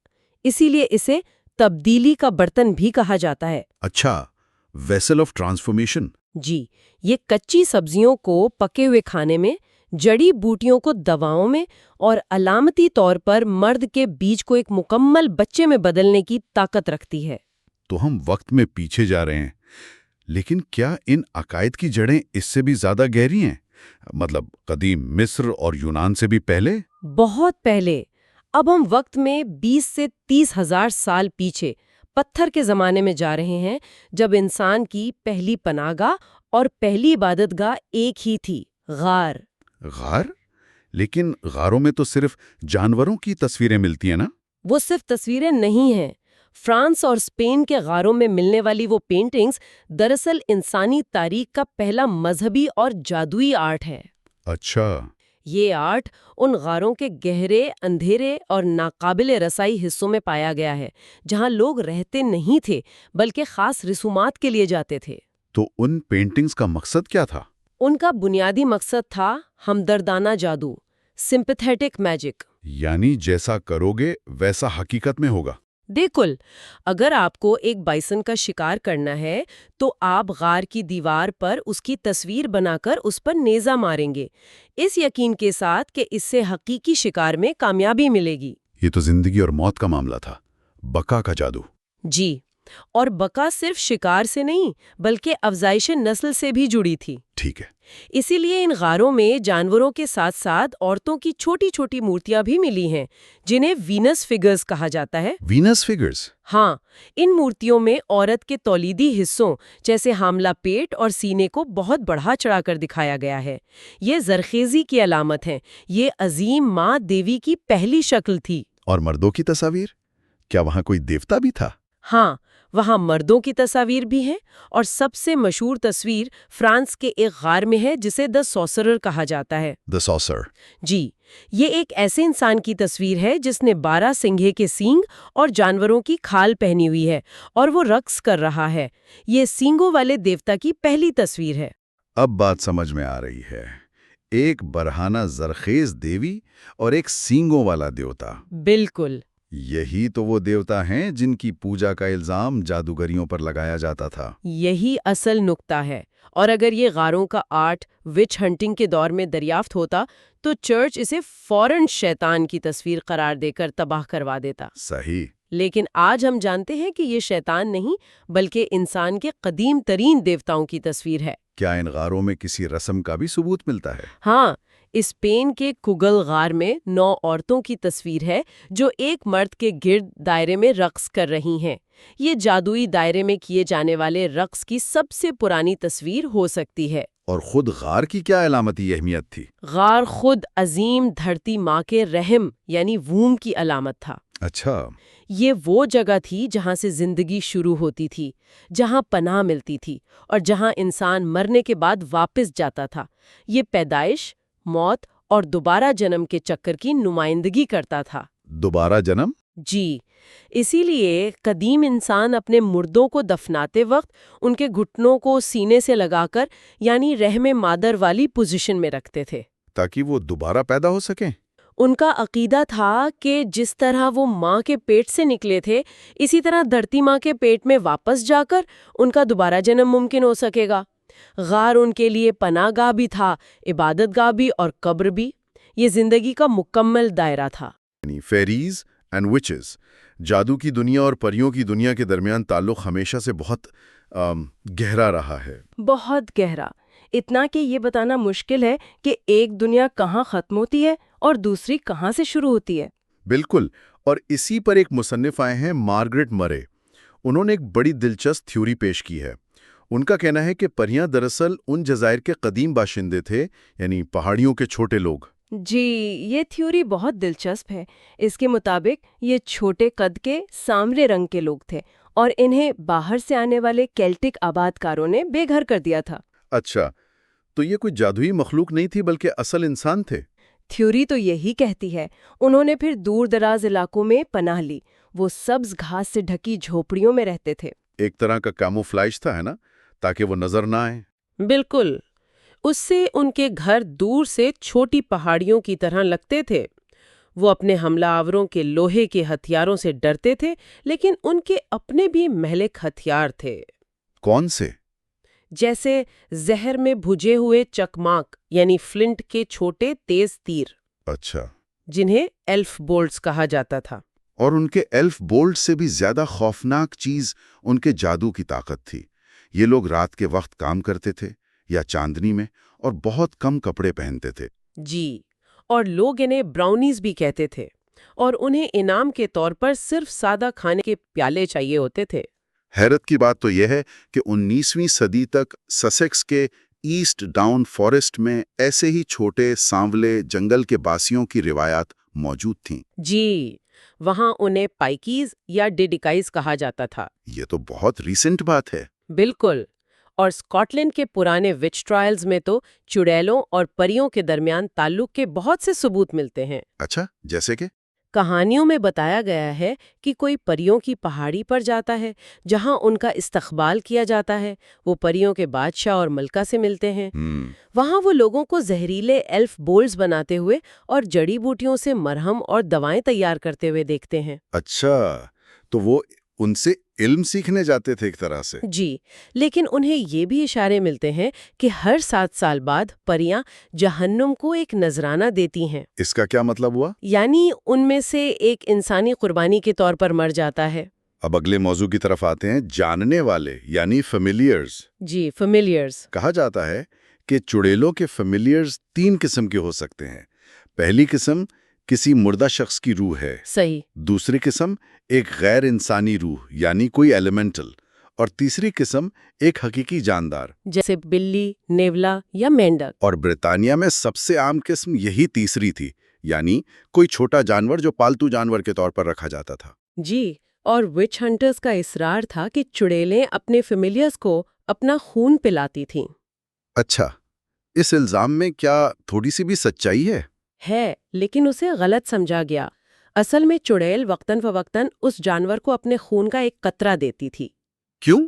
اسی لیے اسے تبدیلی کا برتن بھی کہا جاتا ہے۔ اچھا، ویسل آف ٹرانسفارمیشن۔ جی، یہ کچی سبزیوں کو پکے ہوئے کھانے میں، جڑی بوٹیوں کو دواؤں میں اور علامتی طور پر مرد کے بیج کو ایک مکمل بچے میں بدلنے کی طاقت رکھتی ہے۔ تو ہم وقت میں پیچھے جا رہے ہیں، لیکن کیا ان عقائد کی جڑیں اس سے بھی زیادہ گہری ہیں؟ مطلب قدیم مصر اور یونان سے بھی پہلے؟ بہت پہلے۔ اب ہم وقت میں 20 سے 30 ہزار سال پیچھے پتھر کے زمانے میں جا رہے ہیں، جب انسان کی پہلی پناہ گاہ اور پہلی عبادت گاہ ایک ہی تھی، غار۔ غار؟ لیکن غاروں میں تو صرف جانوروں کی تصویریں ملتی ہیں نا؟ وہ صرف تصویریں نہیں ہیں۔ فرانس اور اسپین کے غاروں میں ملنے والی وہ پینٹنگز دراصل انسانی تاریخ کا پہلا مذہبی اور جادوئی آرٹ ہے۔ اچھا۔ یہ آرٹ ان غاروں کے گہرے، اندھیرے اور ناقابل رسائی حصوں میں پایا گیا ہے، جہاں لوگ رہتے نہیں تھے بلکہ خاص رسومات کے لیے جاتے تھے۔ تو ان پینٹنگز کا مقصد کیا تھا؟ ان کا بنیادی مقصد تھا ہمدردانہ جادو، سمپیتھیٹک میجک۔ یعنی جیسا کرو گے ویسا حقیقت میں ہوگا۔ بالکل، اگر آپ کو ایک بائسن کا شکار کرنا ہے تو آپ غار کی دیوار پر اس کی تصویر بنا کر اس پر نیزہ ماریں گے، اس یقین کے ساتھ کہ اس سے حقیقی شکار میں کامیابی ملے گی۔ یہ تو زندگی اور موت کا معاملہ تھا، بقا کا جادو۔ جی، اور بقا صرف شکار سے نہیں بلکہ افزائش نسل سے بھی جڑی تھی۔ ٹھیک ہے۔ اسی لیے ان غاروں میں جانوروں کے ساتھ ساتھ عورتوں کی چھوٹی چھوٹی مورتیاں بھی ملی ہیں، جنہیں وینس فگرز کہا جاتا ہے۔ Venus figures? ہاں، ان مورتیوں میں عورت کے تولیدی حصوں جیسے حاملہ پیٹ اور سینے کو بہت بڑھا چڑھا کر دکھایا گیا ہے۔ یہ زرخیزی کی علامت ہے۔ یہ عظیم ماں دیوی کی پہلی شکل تھی۔ اور مردوں کی تصاویر؟ کیا وہاں کوئی دیوتا بھی تھا؟ ہاں، وہاں مردوں کی تصاویر بھی ہیں، اور سب سے مشہور تصویر فرانس کے ایک غار میں ہے جسے دی سارسرر کہا جاتا ہے۔ دی سارسرر؟ جی، یہ ایک ایسے انسان کی تصویر ہے جس نے 12 سنگھے کے سینگ اور جانوروں کی کھال پہنی ہوئی ہے اور وہ رقص کر رہا ہے۔ یہ سینگوں والے دیوتا کی پہلی تصویر ہے۔ اب بات سمجھ میں آ رہی ہے۔ ایک برہانہ زرخیز دیوی اور ایک سینگوں والا دیوتا۔ بالکل۔ یہی تو وہ دیوتا ہیں جن کی پوجا کا الزام جادوگریوں پر لگایا جاتا تھا۔ یہی اصل نکتہ ہے، اور اگر یہ غاروں کا آرٹ وچ ہنٹنگ کے دور میں دریافت ہوتا تو چرچ اسے فوراً شیطان کی تصویر قرار دے کر تباہ کروا دیتا۔ صحیح۔ لیکن آج ہم جانتے ہیں کہ یہ شیطان نہیں بلکہ انسان کے قدیم ترین دیوتاؤں کی تصویر ہے۔ کیا ان غاروں میں کسی رسم کا بھی ثبوت ملتا ہے؟ ہاں، اسپین کے کگل غار میں 9 عورتوں کی تصویر ہے جو ایک مرد کے گرد دائرے میں رقص کر رہی ہیں۔ یہ جادوئی دائرے میں کیے جانے والے رقص کی سب سے پرانی تصویر ہو سکتی ہے۔ اور خود غار کی کیا علامتی اہمیت تھی؟ غار خود عظیم دھرتی ماں کے رحم یعنی ووم کی علامت تھا۔ اچھا، یہ وہ جگہ تھی جہاں سے زندگی شروع ہوتی تھی، جہاں پناہ ملتی تھی اور جہاں انسان مرنے کے بعد واپس جاتا تھا۔ یہ پیدائش، موت اور دوبارہ جنم کے چکر کی نمائندگی کرتا تھا۔ دوبارہ جنم؟ جی، اسی لیے قدیم انسان اپنے مردوں کو دفناتے وقت ان کے گھٹنوں کو سینے سے لگا کر یعنی رحم مادر والی پوزیشن میں رکھتے تھے، تاکہ وہ دوبارہ پیدا ہو سکیں؟ ان کا عقیدہ تھا کہ جس طرح وہ ماں کے پیٹ سے نکلے تھے اسی طرح دھرتی ماں کے پیٹ میں واپس جا کر ان کا دوبارہ جنم ممکن ہو سکے گا۔ غار ان کے لیے پناہ گاہ بھی تھا، عبادت گاہ بھی اور قبر بھی۔ یہ زندگی کا مکمل دائرہ تھا۔ یعنی فیریز اینڈ وچز، جادو کی دنیا اور پریوں کی دنیا کے درمیان تعلق ہمیشہ سے بہت گہرا رہا ہے۔ بہت گہرا، اتنا کہ یہ بتانا مشکل ہے کہ ایک دنیا کہاں ختم ہوتی ہے اور دوسری کہاں سے شروع ہوتی ہے۔ بالکل، اور اسی پر ایک مصنف آئے ہیں مارگریٹ مرے۔ انہوں نے ایک بڑی دلچسپ تھیوری پیش کی ہے۔ ان کا کہنا ہے کہ پریاں دراصل ان جزائر کے قدیم باشندے تھے، یعنی پہاڑیوں کے چھوٹے لوگ۔ جی، یہ تھیوری بہت دلچسپ ہے۔ اس کے مطابق یہ چھوٹے قد کے سامرے رنگ کے لوگ تھے اور انہیں باہر سے آنے والے کیلٹک آباد کاروں نے بے گھر کر دیا تھا۔ اچھا، تو یہ کوئی جادوئی مخلوق نہیں تھی بلکہ اصل انسان تھے۔ تھیوری تو یہی کہتی ہے۔ انہوں نے پھر دور دراز علاقوں میں پناہ لی۔ وہ سبز گھاس سے ڈھکی جھوپڑیوں میں رہتے تھے۔ ایک طرح کا کیموفلیج تھا، ہے نا، تاکہ وہ نظر نہ آئے۔ بالکل، اس سے ان کے گھر دور سے چھوٹی پہاڑیوں کی طرح لگتے تھے۔ وہ اپنے حملہ آوروں کے لوہے کے ہتھیاروں سے ڈرتے تھے، لیکن ان کے اپنے بھی مہلک ہتھیار تھے۔ کون سے؟ جیسے زہر میں بھجے ہوئے چکماک یعنی فلنٹ کے چھوٹے تیز تیر، اچھا، جنہیں ایلف بولٹس کہا جاتا تھا۔ اور ان کے ایلف بولٹ سے بھی زیادہ خوفناک چیز ان کے جادو کی طاقت تھی۔ یہ لوگ رات کے وقت کام کرتے تھے یا چاندنی میں، اور بہت کم کپڑے پہنتے تھے۔ جی، اور لوگ انہیں براؤنیز بھی کہتے تھے، اور انہیں انعام کے طور پر صرف سادہ کھانے کے پیالے چاہیے ہوتے تھے۔ حیرت کی بات تو یہ ہے کہ 19ویں صدی تک سسیکس کے ایسٹ ڈاؤن فارسٹ میں ایسے ہی چھوٹے سانولے جنگل کے باسیوں کی روایات موجود تھیں۔ جی، وہاں انہیں پائکیز یا ڈیڈیکائز کہا جاتا تھا۔ یہ تو بہت ریسنٹ بات ہے۔ بالکل، اور اسکاٹ لینڈ کے پرانے وچ ٹرائلز میں تو چڑیلوں اور پریوں کے درمیان تعلق کے بہت سے ثبوت ملتے ہیں۔ اچھا، جیسے کہ؟ کہانیوں میں بتایا گیا ہے کہ کوئی پریوں کی پہاڑی پر جاتا ہے جہاں ان کا استقبال کیا جاتا ہے۔ وہ پریوں کے بادشاہ اور ملکہ سے ملتے ہیں۔ وہاں وہ لوگوں کو زہریلے ایلف بولز بناتے ہوئے اور جڑی بوٹیوں سے مرہم اور دوائیں تیار کرتے ہوئے دیکھتے ہیں۔ اچھا، تو وہ ان سے علم سیکھنے جاتے تھے ایک طرح سے۔ جی، لیکن انہیں یہ بھی اشارے ملتے ہیں کہ ہر 7 سال بعد پریاں جہنم کو ایک نذرانہ دیتی ہیں۔ اس کا کیا مطلب ہوا؟ یعنی ان میں سے ایک انسانی قربانی کے طور پر مر جاتا ہے۔ اب اگلے موضوع کی طرف آتے ہیں، جاننے والے یعنی فیملیئرز۔ جی، فیملیئرز۔ کہا جاتا ہے کہ چڑیلوں کے فیملیئرز 3 قسم کے ہو سکتے ہیں۔ پہلی قسم کسی مردہ شخص کی روح ہے۔ صحیح۔ دوسری قسم ایک غیر انسانی روح یعنی کوئی ایلیمنٹل، اور تیسری قسم ایک حقیقی جاندار جیسے بلی، نیولا یا مینڈک۔ اور برطانیہ میں سب سے عام قسم یہی تیسری تھی، یعنی کوئی چھوٹا جانور جو پالتو جانور کے طور پر رکھا جاتا تھا۔ جی، اور وچ ہنٹرز کا اصرار تھا کہ چڑیلیں اپنے فیملیئرز کو اپنا خون پلاتی تھیں۔ اچھا، اس الزام میں کیا تھوڑی سی بھی سچائی ہے؟ ہے، لیکن اسے غلط سمجھا گیا۔ اصل میں چڑیل وقتاً فوقتاً اس جانور کو اپنے خون کا ایک قطرہ دیتی تھی۔ کیوں؟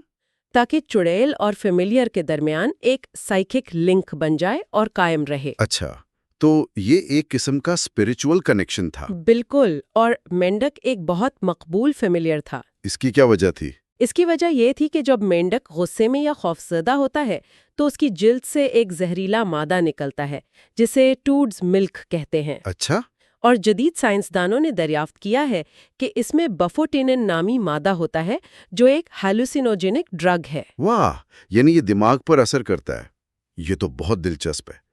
تاکہ چڑیل اور فیملیئر کے درمیان ایک سائیکک لنک بن جائے اور قائم رہے۔ اچھا، تو یہ ایک قسم کا اسپرچول کنیکشن تھا۔ بالکل، اور مینڈک ایک بہت مقبول فیملیئر تھا۔ اس کی کیا وجہ تھی؟ اس کی وجہ یہ تھی کہ جب مینڈک غصے میں یا خوفزدہ ہوتا ہے تو اس کی جلد سے ایک زہریلا مادہ نکلتا ہے جسے ٹوڈز ملک کہتے ہیں۔ اچھا، اور جدید سائنسدانوں نے دریافت کیا ہے کہ اس میں بفوٹینن نامی مادہ ہوتا ہے جو ایک ہیلوسینوجینک ڈرگ ہے۔ واہ، یعنی یہ دماغ پر اثر کرتا ہے۔ یہ تو بہت دلچسپ ہے۔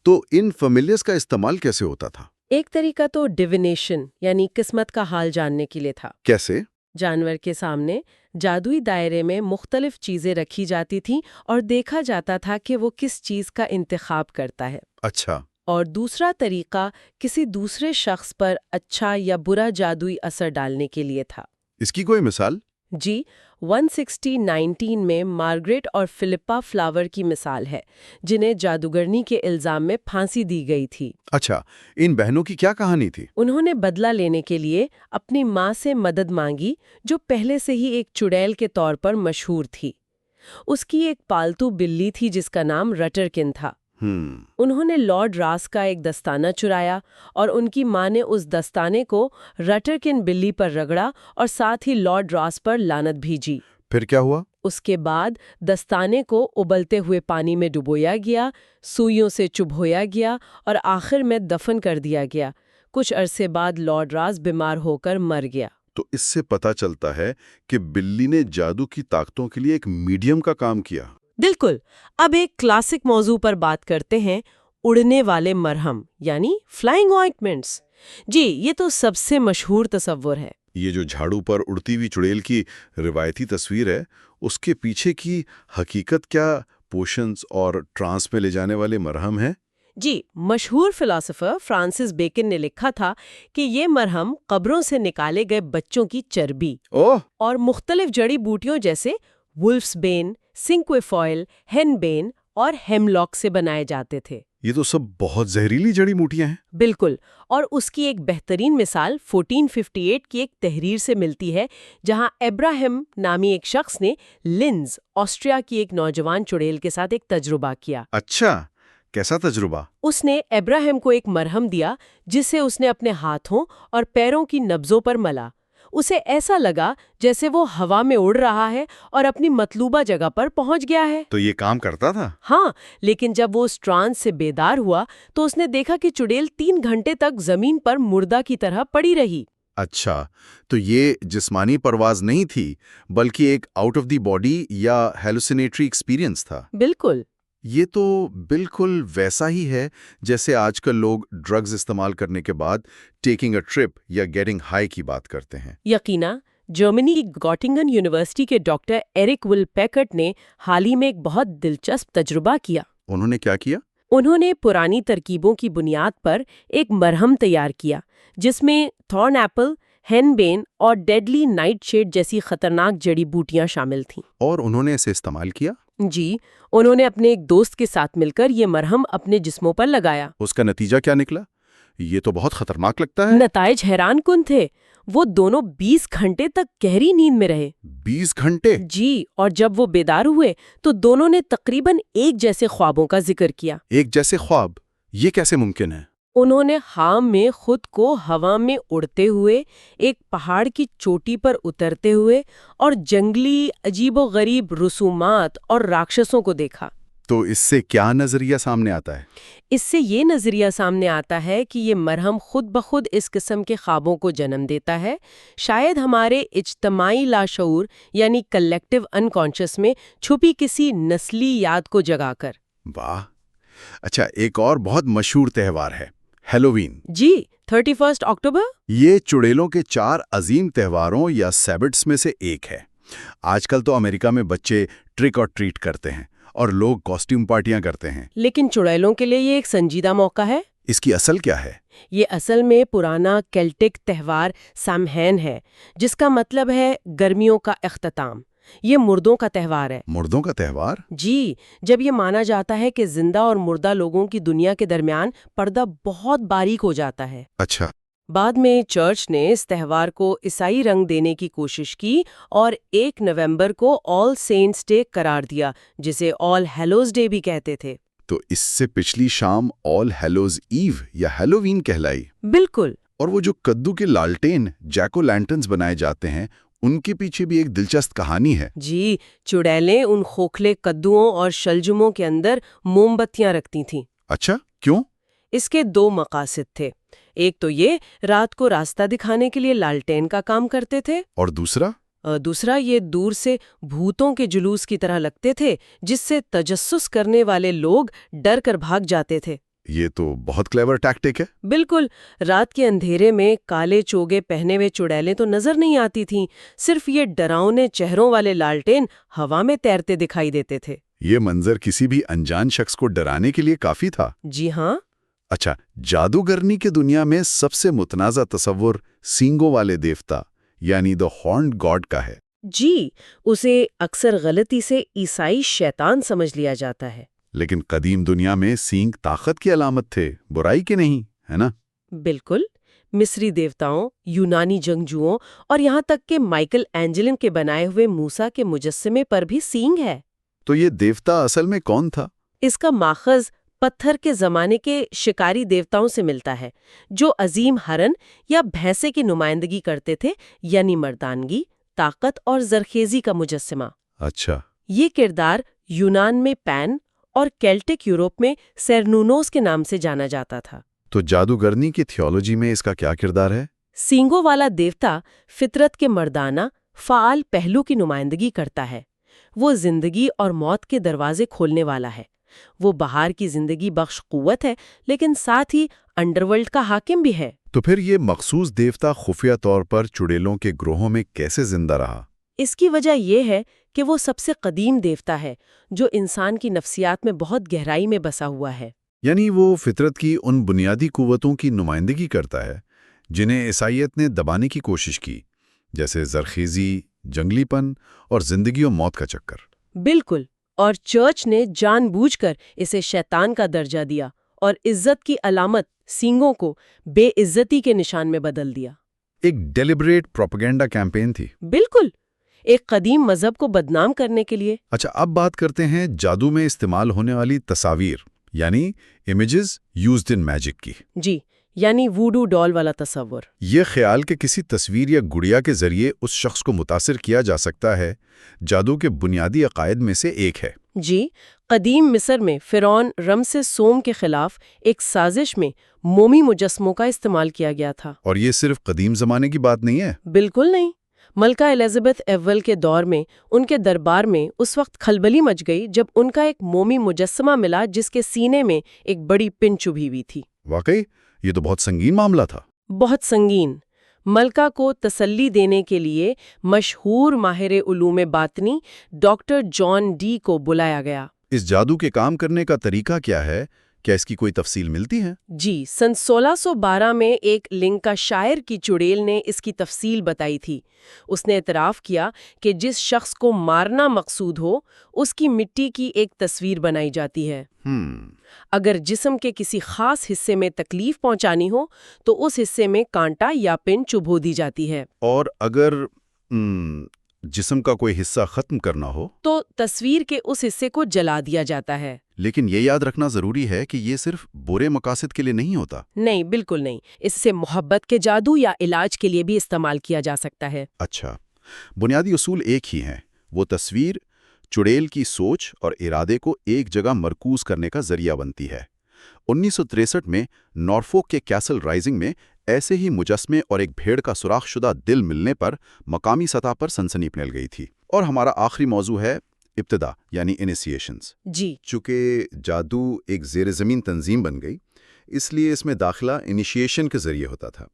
تو ان فیملیز کا استعمال کیسے ہوتا تھا؟ ایک طریقہ تو ڈیونیشن یعنی قسمت کا حال جاننے کے لیے تھا۔ کیسے؟ جانور کے سامنے جادوئی دائرے میں مختلف چیزیں رکھی جاتی تھیں اور دیکھا جاتا تھا کہ وہ کس چیز کا انتخاب کرتا ہے۔ اچھا، اور دوسرا طریقہ کسی دوسرے شخص پر اچھا یا برا جادوئی اثر ڈالنے کے لیے تھا۔ اس کی کوئی مثال؟ جی 1619 میں مارگریٹ اور فلپا فلاور کی مثال ہے جنہیں جادوگرنی کے الزام میں پھانسی دی گئی تھی۔ اچھا، ان بہنوں کی کیا کہانی تھی؟ انہوں نے بدلہ لینے کے لیے اپنی ماں سے مدد مانگی جو پہلے سے ہی ایک چڑیل کے طور پر مشہور تھی۔ اس کی ایک پالتو بلی تھی جس کا نام رٹرکن تھا۔ انہوں نے لارڈ راس کا ایک دستانہ چرایا اور ان کی ماں نے اس دستانے کو رٹرکن بلی پر رگڑا اور ساتھ ہی لارڈ راس پر لعنت بھیجی۔ پھر کیا ہوا؟ اس کے بعد دستانے کو ابلتے ہوئے پانی میں ڈبویا گیا، سوئیوں سے چبھویا گیا اور آخر میں دفن کر دیا گیا۔ کچھ عرصے بعد لارڈ راس بیمار ہو کر مر گیا۔ تو اس سے پتہ چلتا ہے کہ بلی نے جادو کی طاقتوں کے لیے ایک میڈیم کا کام کیا۔ بالکل۔ اب ایک کلاسک موضوع پر بات کرتے ہیں، اڑنے والے مرہم یعنی فلائنگ آئنٹمنٹس۔ جی، یہ تو سب سے مشہور تصور ہے۔ یہ جو جھاڑو پر اڑتی ہوئی چڑیل کی روایتی تصویر ہے، اس کے پیچھے کی حقیقت کیا پوشنز اور ٹرانس میں لے جانے والے مرہم ہیں؟ جی، مشہور فلاسفر فرانسس بیکن نے لکھا تھا کہ یہ مرہم قبروں سے نکالے گئے بچوں کی چربی اور مختلف جڑی بوٹیوں جیسے وولفس بین، سنکویفوائل، ہین بین اور ہیملاک سے بنائے جاتے تھے۔ یہ تو سب بہت زہریلی جڑی بوٹیاں ہیں۔ بالکل، اور اس کی ایک بہترین مثال 1458 کی ایک تحریر سے ملتی ہے جہاں ابراہیم نامی ایک شخص نے لنز، آسٹریا کی ایک نوجوان چڑیل کے ساتھ ایک تجربہ کیا۔ اچھا، کیسا تجربہ؟ اس نے ابراہیم کو ایک مرہم دیا جسے اس نے اپنے ہاتھوں اور پیروں کی نبضوں پر ملا۔ اسے ایسا لگا جیسے وہ ہوا میں اڑ رہا ہے اور اپنی مطلوبہ جگہ پر پہنچ گیا ہے۔ تو یہ کام کرتا تھا؟ ہاں، لیکن جب وہ اس ٹرانس سے بیدار ہوا تو اس نے دیکھا کہ چڑیل 3 گھنٹے تک زمین پر مردہ کی طرح پڑی رہی۔ اچھا، تو یہ جسمانی پرواز نہیں تھی بلکہ ایک آؤٹ آف دی باڈی یا ہیلوسینیٹری ایکسپیرینس تھا۔ بالکل۔ یہ تو بالکل ویسا ہی ہے جیسے آج کل لوگ ڈرگز استعمال کرنے کے بعد ٹیکنگ اے ٹرپ یا گیٹنگ ہائی کی بات کرتے ہیں۔ یقینا، جرمنی کی گوٹنگن یونیورسٹی کے ڈاکٹر ایرک ول پیکرٹ نے حال ہی میں ایک بہت دلچسپ تجربہ کیا۔ انہوں نے کیا کیا؟ انہوں نے پرانی ترکیبوں کی بنیاد پر ایک مرہم تیار کیا جس میں تھورن ایپل، ہین بین اور ڈیڈلی نائٹ شیڈ جیسی خطرناک جڑی بوٹیاں شامل تھیں۔ اور انہوں نے اسے استعمال کیا؟ جی، انہوں نے اپنے ایک دوست کے ساتھ مل کر یہ مرہم اپنے جسموں پر لگایا۔ اس کا نتیجہ کیا نکلا؟ یہ تو بہت خطرناک لگتا ہے۔ نتائج حیران کن تھے۔ وہ دونوں 20 گھنٹے تک گہری نیند میں رہے۔ 20 گھنٹے؟ جی، اور جب وہ بیدار ہوئے تو دونوں نے تقریباً ایک جیسے خوابوں کا ذکر کیا۔ ایک جیسے خواب؟ یہ کیسے ممکن ہے؟ انہوں نے حام میں خود کو ہوا میں اڑتے ہوئے، ایک پہاڑ کی چوٹی پر اترتے ہوئے اور جنگلی عجیب و غریب رسومات اور راکشسوں کو دیکھا۔ تو اس سے کیا نظریہ سامنے آتا ہے؟ اس سے یہ نظریہ سامنے آتا ہے کہ یہ مرہم خود بخود اس قسم کے خوابوں کو جنم دیتا ہے، شاید ہمارے اجتماعی لاشعور یعنی کلیکٹیو انکانشس میں چھپی کسی نسلی یاد کو جگا کر۔ واہ! اچھا، ایک اور بہت مشہور تہوار ہے، ہیلووین۔ جی، 31 اکتوبر۔ یہ چڑیلوں کے 4 عظیم تہواروں یا سیبٹس میں سے ایک ہے۔ آج کل تو امریکہ میں بچے ٹرک اور ٹریٹ کرتے ہیں اور لوگ کاسٹیوم پارٹیاں کرتے ہیں، لیکن چڑیلوں کے لیے یہ ایک سنجیدہ موقع ہے۔ اس کی اصل کیا ہے؟ یہ اصل میں پرانا کیلٹک تہوار سامہین ہے، جس کا مطلب ہے گرمیوں کا اختتام۔ یہ مردوں کا تہوار ہے۔ مردوں کا تہوار؟ جی، جب یہ مانا جاتا ہے کہ زندہ اور مردہ لوگوں کی دنیا کے درمیان پردہ بہت باریک ہو جاتا ہے۔ اچھا۔ بعد میں چرچ نے اس تہوار کو عیسائی رنگ دینے کی کوشش کی اور 1 نومبر کو آل سینٹس ڈے قرار دیا، جسے آل ہیلوز ڈے بھی کہتے تھے۔ تو اس سے پچھلی شام آل ہیلوز ایو یا ہیلووین کہلائی۔ بالکل۔ اور وہ جو کدو کے لالٹین جیکو لینٹرنز بنائے جاتے ہیں، ان کے پیچھے بھی ایک دلچسپ کہانی ہے۔ جی، چڑیلیں ان کھوکھلے کدوؤں اور شلجموں کے اندر موم بتیاں رکھتی تھیں۔ اچھا، کیوں؟ اس کے 2 مقاصد تھے۔ ایک تو یہ رات کو راستہ دکھانے کے لیے لالٹین کا کام کرتے تھے، اور دوسرا؟ دوسرا یہ دور سے بھوتوں کے جلوس کی طرح لگتے تھے جس سے تجسس کرنے والے لوگ ڈر کر بھاگ جاتے تھے۔ یہ تو بہت کلیور ٹیکٹک ہے۔ بالکل، رات کے اندھیرے میں کالے چوگے پہنے ہوئے چڑیلیں تو نظر نہیں آتی تھیں، صرف یہ ڈراؤنے چہروں والے لالٹین ہوا میں تیرتے دکھائی دیتے تھے۔ یہ منظر کسی بھی انجان شخص کو ڈرانے کے لیے کافی تھا۔ جی ہاں۔ اچھا، جادوگرنی کے دنیا میں سب سے متنازع تصور سینگوں والے دیوتا یعنی دی ہارنڈ گاڈ کا ہے۔ جی، اسے اکثر غلطی سے عیسائی شیطان سمجھ لیا جاتا ہے۔ لیکن قدیم دنیا میں سینگ طاقت کی علامت تھے، برائی کی نہیں، ہے نا؟ بالکل، مصری دیوتاؤں، یونانی جنگجوؤں اور یہاں تک کہ مائیکل اینجلن کے بنائے ہوئے موسیٰ کے مجسمے پر بھی سینگ ہے۔ تو یہ دیوتا اصل میں کون تھا؟ اس کا ماخذ پتھر کے زمانے کے شکاری دیوتاؤں سے ملتا ہے جو عظیم ہرن یا بھینسے کی نمائندگی کرتے تھے، یعنی مردانگی، طاقت اور زرخیزی کا مجسمہ۔ اچھا، یہ کردار یونان میں پین اور کیلٹک یورپ میں سیرنونوس کے نام سے جانا جاتا تھا۔ تو جادوگرنی کی تھیولوجی میں اس کا کیا کردار ہے؟ سینگوں والا دیوتا فطرت کے مردانہ، فعال پہلو کی نمائندگی کرتا ہے۔ وہ زندگی اور موت کے دروازے کھولنے والا ہے۔ وہ بہار کی زندگی بخش قوت ہے، لیکن ساتھ ہی انڈرورلڈ کا حاکم بھی ہے۔ تو پھر یہ مخصوص دیوتا خفیہ طور پر چڑیلوں کے گروہوں میں کیسے زندہ رہا؟ اس کی وجہ یہ ہے کہ وہ سب سے قدیم دیوتا ہے جو انسان کی نفسیات میں بہت گہرائی میں بسا ہوا ہے۔ یعنی وہ فطرت کی ان بنیادی قوتوں کی نمائندگی کرتا ہے جنہیں عیسائیت نے دبانے کی کوشش کی، جیسے زرخیزی، جنگلی پن اور زندگی و موت کا چکر۔ بالکل، اور چرچ نے جان بوجھ کر اسے شیطان کا درجہ دیا اور عزت کی علامت سینگوں کو بے عزتی کے نشان میں بدل دیا۔ ایک ڈیلیبریٹ پروپیگنڈا کیمپین تھی۔ بالکل، ایک قدیم مذہب کو بدنام کرنے کے لیے۔ اچھا، اب بات کرتے ہیں جادو میں استعمال ہونے والی تصاویر یعنی امیجز یوزڈ ان میجک کی۔ جی، یعنی ووڈو ڈال والا تصور۔ یہ خیال کہ کسی تصویر یا گڑیا کے ذریعے اس شخص کو متاثر کیا جا سکتا ہے، جادو کے بنیادی عقائد میں سے ایک ہے۔ جی، قدیم مصر میں فرعون رمسیس سوم کے خلاف ایک سازش میں مومی مجسموں کا استعمال کیا گیا تھا۔ اور یہ صرف قدیم زمانے کی بات نہیں ہے۔ بالکل نہیں، ملکہ ایلزابتھ اول کے دور میں ان کے دربار میں اس وقت کھلبلی مچ گئی جب ان کا ایک مومی مجسمہ ملا جس کے سینے میں ایک بڑی پن چبھی ہوئی تھی۔ واقعی یہ تو بہت سنگین معاملہ تھا۔ بہت سنگین۔ ملکہ کو تسلی دینے کے لیے مشہور ماہر علوم باطنی ڈاکٹر جان ڈی کو بلایا گیا۔ اس جادو کے کام کرنے کا طریقہ کیا ہے؟ کیا اس کی کوئی تفصیل ملتی ہے؟ جی، سن 1612 میں ایک لنکا شائر کی چڑیل نے اس کی تفصیل بتائی تھی۔ اس نے اعتراف کیا کہ جس شخص کو مارنا مقصود ہو اس کی مٹی کی ایک تصویر بنائی جاتی ہے۔ اگر جسم کے کسی خاص حصے میں تکلیف پہنچانی ہو تو اس حصے میں کانٹا یا پن چبھو دی جاتی ہے۔ اور اگر جسم کا کوئی حصہ ختم کرنا ہو تو تصویر کے اس حصے کو جلا دیا جاتا ہے۔ لیکن یہ یاد رکھنا ضروری ہے کہ یہ صرف برے مقاصد کے لیے نہیں ہوتا۔ نہیں، بالکل نہیں، اس سے محبت کے جادو یا علاج کے لیے بھی استعمال کیا جا سکتا ہے۔ اچھا، بنیادی اصول ایک ہی ہیں۔ وہ تصویر چڑیل کی سوچ اور ارادے کو ایک جگہ مرکوز کرنے کا ذریعہ بنتی ہے۔ 1963 میں نارفوک کے کیسل رائزنگ میں ایسے ہی مجسمے اور ایک بھیڑ کا سوراخ شدہ دل ملنے پر مقامی سطح پر سنسنی پھیل گئی تھی۔ اور ہمارا آخری موضوع ہے ابتدا یعنی انیشیشنز۔ جی، چونکہ جادو ایک زیر زمین تنظیم بن گئی، اس لیے اس میں داخلہ انیشیشن کے ذریعے ہوتا تھا،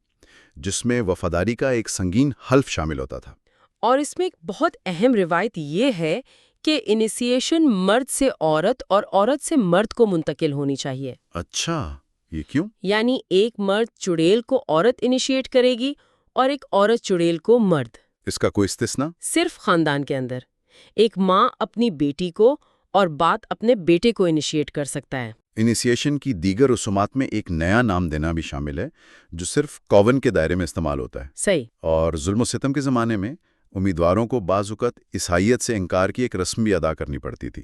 جس میں وفاداری کا ایک سنگین حلف شامل ہوتا تھا۔ اور اس میں ایک بہت اہم روایت یہ ہے کہ انیشیشن مرد سے عورت اور عورت سے مرد کو منتقل ہونی چاہیے۔ اچھا، یہ کیوں؟ یعنی ایک مرد چڑیل کو عورت انیشیٹ کرے گی اور ایک عورت چڑیل کو مرد۔ اس کا کوئی استثنا؟ صرف خاندان کے اندر ایک ماں اپنی بیٹی کو اور باپ اپنے بیٹے کو انیشیٹ کر سکتا ہے۔ انیشیشن کی دیگر رسومات میں ایک نیا نام دینا بھی شامل ہے جو صرف کوون کے دائرے میں استعمال ہوتا ہے۔ صحیح۔ اور ظلم و ستم کے زمانے میں امیدواروں کو بعض اوقات عیسائیت سے انکار کی ایک رسم بھی ادا کرنی پڑتی تھی،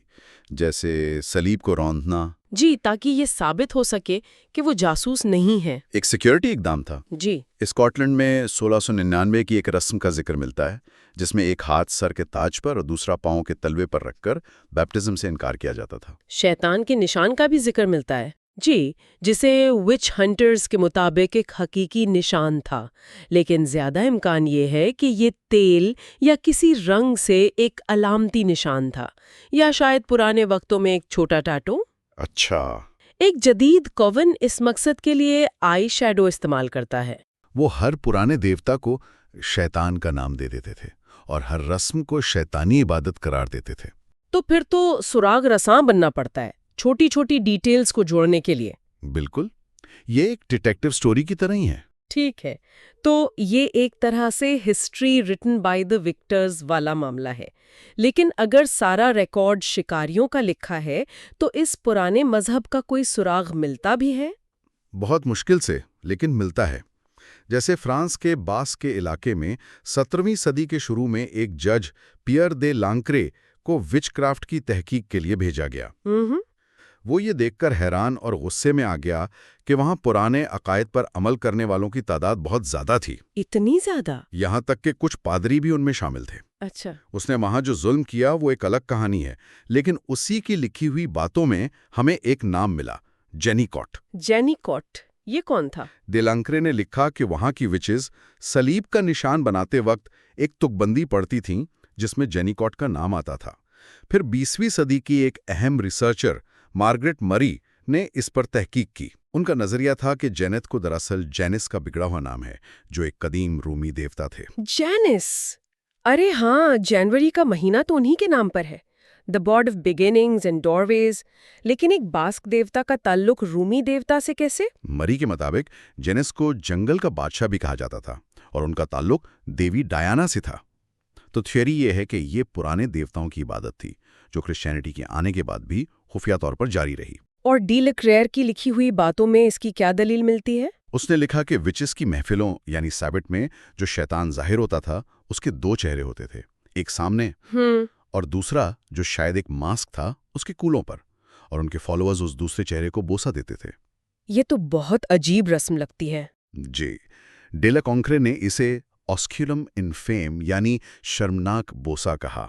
جیسے صلیب کو روندنا۔ جی، تاکہ یہ ثابت ہو سکے کہ وہ جاسوس نہیں ہے۔ ایک سیکیورٹی اقدام تھا۔ جی، اسکاٹ لینڈ میں 1699 کی ایک رسم کا ذکر ملتا ہے جس میں ایک ہاتھ سر کے تاج پر اور دوسرا پاؤں کے تلوے پر رکھ کر بیپٹزم سے انکار کیا جاتا تھا۔ شیطان کے نشان کا بھی ذکر ملتا ہے۔ جی، جسے وچ ہنٹرز کے مطابق ایک حقیقی نشان تھا، لیکن زیادہ امکان یہ ہے کہ یہ تیل یا کسی رنگ سے ایک علامتی نشان تھا، یا شاید پرانے وقتوں میں ایک چھوٹا ٹیٹو۔ اچھا، ایک جدید کوون اس مقصد کے لیے آئی شیڈو استعمال کرتا ہے۔ وہ ہر پرانے دیوتا کو شیطان کا نام دے دیتے تھے اور ہر رسم کو شیطانی عبادت قرار دیتے تھے۔ تو پھر تو سراغ رساں بننا پڑتا ہے چھوٹی چھوٹی ڈیٹیلز کو جوڑنے کے لیے۔ بالکل، یہ ایک ڈیٹیکٹیو سٹوری کی طرح ہی ہے۔ ٹھیک ہے، تو یہ ایک طرح سے history written by the victors والا معاملہ ہے، لیکن اگر سارا ریکارڈ شکاریوں کا لکھا ہے تو اس پرانے مذہب کا کوئی سراغ ملتا بھی ہے؟ بہت مشکل سے، لیکن ملتا ہے۔ جیسے فرانس کے باس کے علاقے میں 17ویں صدی کے شروع میں ایک جج پیئر دے لانکرے کو وچ کرافٹ کی تحقیق کے لیے بھیجا گیا۔ وہ یہ دیکھ کر حیران اور غصے میں آ گیا کہ وہاں پرانے عقائد پر عمل کرنے والوں کی تعداد بہت زیادہ تھی، اتنی زیادہ؟ یہاں تک کہ کچھ پادری بھی ان میں شامل تھے۔ اچھا، اس نے وہاں جو ظلم کیا وہ ایک الگ کہانی ہے، لیکن اسی کی لکھی ہوئی باتوں میں ہمیں ایک نام ملا، جینی کوٹ۔ جینی کوٹ، یہ کون تھا؟ دے لانکرے نے لکھا کہ وہاں کی وچز صلیب کا نشان بناتے وقت ایک تک بندی پڑتی تھیں جس میں جینی کوٹ کا نام آتا تھا۔ پھر 20ویں صدی کی ایک اہم ریسرچر مارگریٹ مری نے اس پر تحقیق کی۔ ان کا نظریہ تھا کہ جینت کو دراصل جینس کا بگڑا ہوا نام ہے، جو ایک قدیم رومی دیوتا تھے۔ جینس، ارے ہاں، جنوری کا مہینہ تو انہی کے نام پر ہے، دا گاڈ آف بگننگز اینڈ ڈورویز۔ لیکن ایک باسک دیوتا کا تعلق رومی دیوتا سے کیسے؟ مری کے مطابق جینس کو جنگل کا بادشاہ بھی کہا جاتا تھا اور ان کا تعلق دیوی ڈایانا سے تھا۔ تو تھیوری یہ ہے کہ یہ پرانے دیوتاؤں کی عبادت تھی جو کرسچینٹی کے آنے کے بعد بھی خفیہ طور پر جاری رہی۔ اور ڈی لیکریئر کی لکھی ہوئی باتوں میں اس کی کیا دلیل ملتی ہے؟ اس نے لکھا کہ وچز کی محفلوں یعنی سیبٹ میں جو شیطان ظاہر ہوتا تھا اس کے 2 چہرے ہوتے تھے، ایک سامنے اور دوسرا جو شاید ایک ماسک تھا اس کے کولوں پر، اور ان کے فالوورز اس دوسرے چہرے کو بوسہ دیتے تھے۔ یہ تو بہت عجیب رسم لگتی ہے۔ جی، ڈے لا کانکرے نے اسے آسکیولم انفیم یعنی شرمناک بوسہ کہا،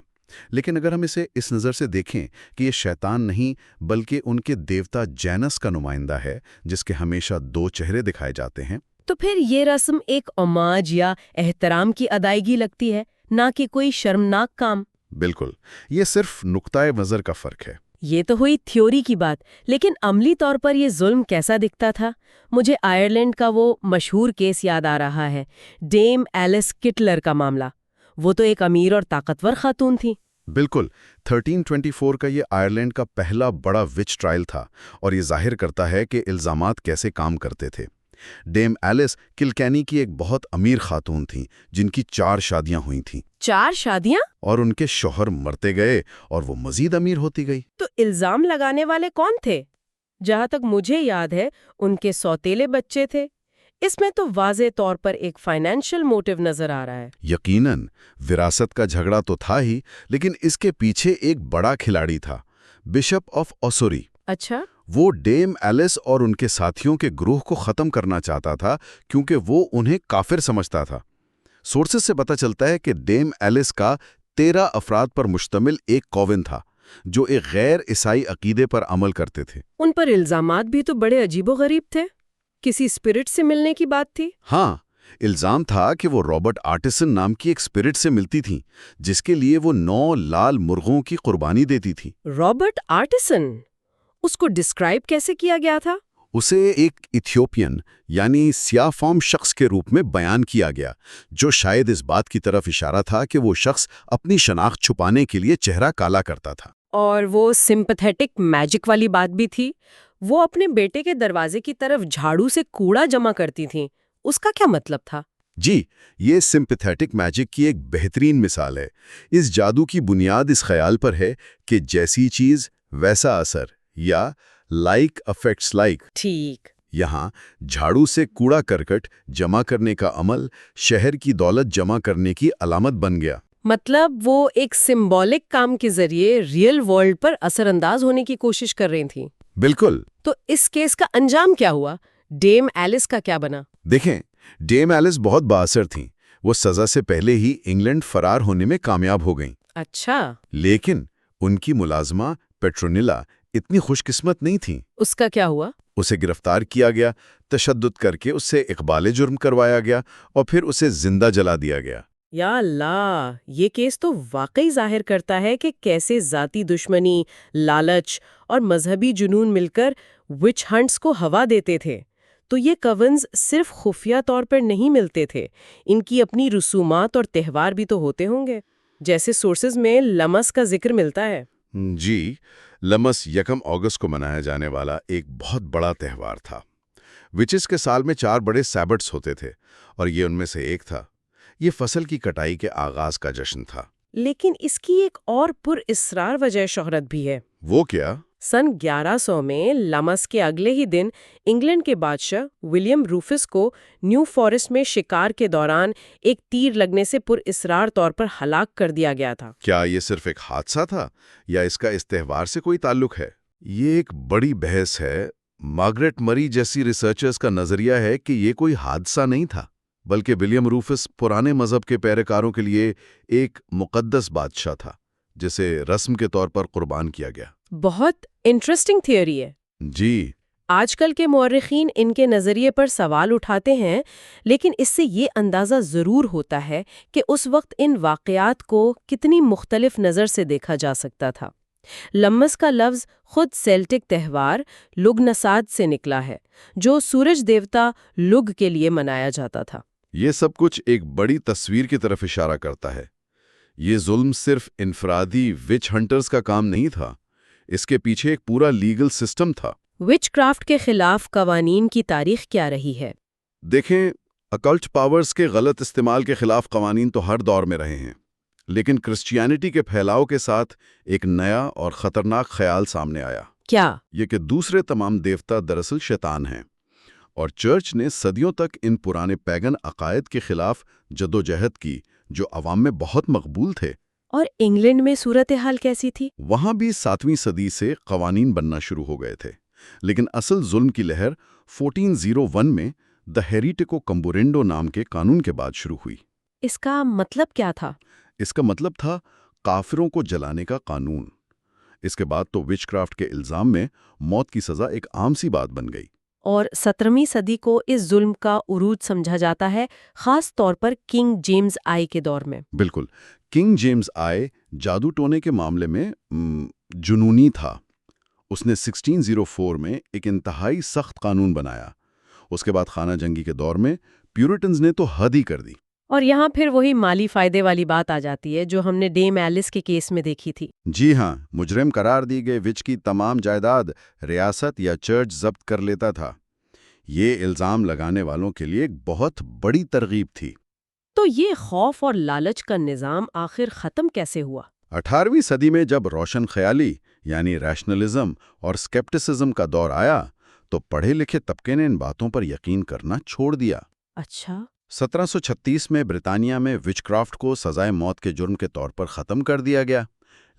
لیکن اگر ہم اسے اس نظر سے دیکھیں کہ یہ شیطان نہیں بلکہ ان کے دیوتا جینس کا نمائندہ ہے جس کے ہمیشہ 2 چہرے دکھائے جاتے ہیں، تو پھر یہ رسم ایک اوماج یا احترام کی ادائیگی لگتی ہے، نہ کہ کوئی شرمناک کام۔ بالکل، یہ صرف نقطۂ نظر کا فرق ہے۔ یہ تو ہوئی تھیوری کی بات، لیکن عملی طور پر یہ ظلم کیسا دکھتا تھا؟ مجھے آئرلینڈ کا وہ مشہور کیس یاد آ رہا ہے، ڈیم ایلس کٹلر کا معاملہ۔ وہ تو ایک امیر اور طاقتور خاتون تھی۔ بالکل، 1324 کا یہ آئرلینڈ کا پہلا بڑا وچ ٹرائل تھا اور یہ ظاہر کرتا ہے کہ الزامات کیسے کام کرتے تھے۔ ڈیم ایلس کلکینی کی ایک بہت امیر خاتون تھیں جن کی 4 شادیاں ہوئی تھیں۔ 4 شادیاں؟ اور ان کے شوہر مرتے گئے اور وہ مزید امیر ہوتی گئی۔ تو الزام لگانے والے کون تھے؟ جہاں تک مجھے یاد ہے ان کے سوتیلے بچے تھے۔ اس میں تو واضح طور پر ایک فائنینشل موٹیو نظر آ رہا ہے۔ یقیناً وراثت کا جھگڑا تو تھا ہی، لیکن اس کے پیچھے ایک بڑا کھلاڑی تھا، بشپ آف اوسوری۔ اچھا، وہ ڈیم ایلس اور ان کے ساتھیوں کے گروہ کو ختم کرنا چاہتا تھا کیونکہ وہ انہیں کافر سمجھتا تھا۔ سورسز سے پتہ چلتا ہے کہ ڈیم ایلس کا 13 افراد پر مشتمل ایک کوون تھا جو ایک غیر عیسائی عقیدے پر عمل کرتے تھے۔ ان پر الزامات بھی تو بڑے عجیب و غریب تھے۔ کسی اسپرٹ سے ملنے کی بات تھی؟ ہاں، الزام تھا کہ وہ رابرٹ آرٹسن نام کی ایک اسپرٹ سے ملتی تھیں جس کے لیے وہ 9 لال مرغوں کی قربانی دیتی تھی۔ رابرٹ آرٹسن، اس کو ڈسکرائب کیسے کیا گیا تھا؟ اسے ایک ایتھیوپین یعنی سیاہ فام شخص کے روپ میں بیان کیا گیا، جو شاید اس بات کی طرف اشارہ تھا کہ وہ شخص اپنی شناخت چھپانے کے لیے چہرہ کالا کرتا تھا۔ اور وہ سمپتھیٹک میجک والی بات بھی تھی، وہ اپنے بیٹے کے دروازے کی طرف جھاڑو سے کوڑا جمع کرتی تھیں، اس کا کیا مطلب تھا؟ جی، یہ سمپتھیٹک میجک کی ایک بہترین مثال ہے۔ اس جادو کی بنیاد اس خیال پر ہے کہ جیسی چیز ویسا اثر، یا لائک افیکٹس لائک۔ ٹھیک۔ یہاں جھاڑو سے کوڑا کرکٹ جمع کرنے کا عمل شہر کی دولت جمع کرنے کی علامت بن گیا۔ مطلب وہ ایک سمبولک کام کے ذریعے ریئل ورلڈ پر اثر انداز ہونے کی کوشش کر رہی تھیں۔ بالکل۔ تو اس کیس کا انجام کیا ہوا؟ ڈیم ایلس کا کیا بنا؟ دیکھیں، ڈیم ایلس بہت بااثر تھیں، وہ سزا سے پہلے ہی انگلینڈ فرار ہونے میں کامیاب ہو گئیں۔ اچھا، لیکن ان کی ملازمہ پیٹرونیلا اتنی خوش قسمت نہیں تھیں۔ اس کا کیا ہوا؟ اسے گرفتار کیا گیا، تشدد کر کے اس سے اقبال جرم کروایا گیا اور پھر اسے زندہ جلا دیا گیا۔ یا اللہ، یہ کیس تو واقعی ظاہر کرتا ہے کہ کیسے ذاتی دشمنی، لالچ اور مذہبی جنون مل کر وچ ہنٹس کو ہوا دیتے تھے۔ تو یہ کونز صرف خفیہ طور پر نہیں ملتے تھے، ان کی اپنی رسومات اور تہوار بھی تو ہوتے ہوں گے، جیسے سورسز میں لمس کا ذکر ملتا ہے۔ جی، لمس 1 اگست کو منایا جانے والا ایک بہت بڑا تہوار تھا۔ وچز کے سال میں 4 بڑے سیبٹس ہوتے تھے اور یہ ان میں سے ایک تھا۔ یہ فصل کی کٹائی کے آغاز کا جشن تھا۔ لیکن اس کی ایک اور پر اسرار وجہ شہرت بھی ہے۔ وہ کیا؟ سن 1100 میں لمس کے اگلے ہی دن انگلینڈ کے بادشاہ ولیم روفس کو نیو فارسٹ میں شکار کے دوران ایک تیر لگنے سے پر اسرار طور پر ہلاک کر دیا گیا تھا۔ کیا یہ صرف ایک حادثہ تھا یا اس کا اس تہوار سے کوئی تعلق ہے؟ یہ ایک بڑی بحث ہے۔ مارگریٹ مری جیسی ریسرچرز کا نظریہ ہے کہ یہ کوئی حادثہ نہیں تھا، بلکہ ولیم روفس پرانے مذہب کے پیروکاروں کے لیے ایک مقدس بادشاہ تھا جسے رسم کے طور پر قربان کیا گیا۔ بہت انٹرسٹنگ تھیوری ہے۔ جی، آج کل کے مورخین ان کے نظریے پر سوال اٹھاتے ہیں، لیکن اس سے یہ اندازہ ضرور ہوتا ہے کہ اس وقت ان واقعات کو کتنی مختلف نظر سے دیکھا جا سکتا تھا۔ لمس کا لفظ خود سیلٹک تہوار لگنساد سے نکلا ہے، جو سورج دیوتا لگ کے لیے منایا جاتا تھا۔ یہ سب کچھ ایک بڑی تصویر کی طرف اشارہ کرتا ہے۔ یہ ظلم صرف انفرادی وچ ہنٹرز کا کام نہیں تھا، اس کے پیچھے ایک پورا لیگل سسٹم تھا۔ وچ کرافٹ کے خلاف قوانین کی تاریخ کیا رہی ہے؟ دیکھیں، اکلٹ پاورز کے غلط استعمال کے خلاف قوانین تو ہر دور میں رہے ہیں، لیکن کرسچینٹی کے پھیلاؤ کے ساتھ ایک نیا اور خطرناک خیال سامنے آیا۔ کیا؟ یہ کہ دوسرے تمام دیوتا دراصل شیطان ہیں، اور چرچ نے صدیوں تک ان پرانے پیگن عقائد کے خلاف جدوجہد کی جو عوام میں بہت مقبول تھے۔ اور انگلینڈ میں صورتحال کیسی تھی؟ وہاں بھی 7ویں صدی سے قوانین بننا شروع ہو گئے تھے، لیکن اصل ظلم کی لہر 1401 میں دا ہیریٹیکو کمبورینڈو نام کے قانون کے بعد شروع ہوئی۔ اس کا مطلب کیا تھا؟ اس کا مطلب تھا کافروں کو جلانے کا قانون۔ اس کے بعد تو وچ کرافٹ کے الزام میں موت کی سزا ایک عام سی بات بن گئی۔ اور 17ویں صدی کو اس ظلم کا عروج سمجھا جاتا ہے، خاص طور پر کنگ جیمز آئی کے دور میں۔ بالکل، کنگ جیمز آئی جادو ٹونے کے معاملے میں جنونی تھا۔ اس نے 1604 میں ایک انتہائی سخت قانون بنایا۔ اس کے بعد خانہ جنگی کے دور میں پیورٹنز نے تو حد ہی کر دی۔ اور یہاں پھر وہی مالی فائدے والی بات آ جاتی ہے جو ہم نے ڈیم ایلس کے کیس میں دیکھی تھی۔ جی ہاں، مجرم قرار دی گئے وچ کی تمام جائیداد ریاست یا چرچ ضبط کر لیتا تھا۔ یہ الزام لگانے والوں کے لیے ایک بہت بڑی ترغیب تھی۔ تو یہ خوف اور لالچ کا نظام آخر ختم کیسے ہوا؟ 18ویں صدی میں جب روشن خیالی یعنی ریشنلزم اور سکیپٹسزم کا دور آیا تو پڑھے لکھے طبقے نے ان باتوں پر یقین کرنا چھوڑ دیا۔ اچھا۔ 1736 میں برطانیہ میں وچ کرافٹ کو سزائے موت کے جرم کے طور پر ختم کر دیا گیا،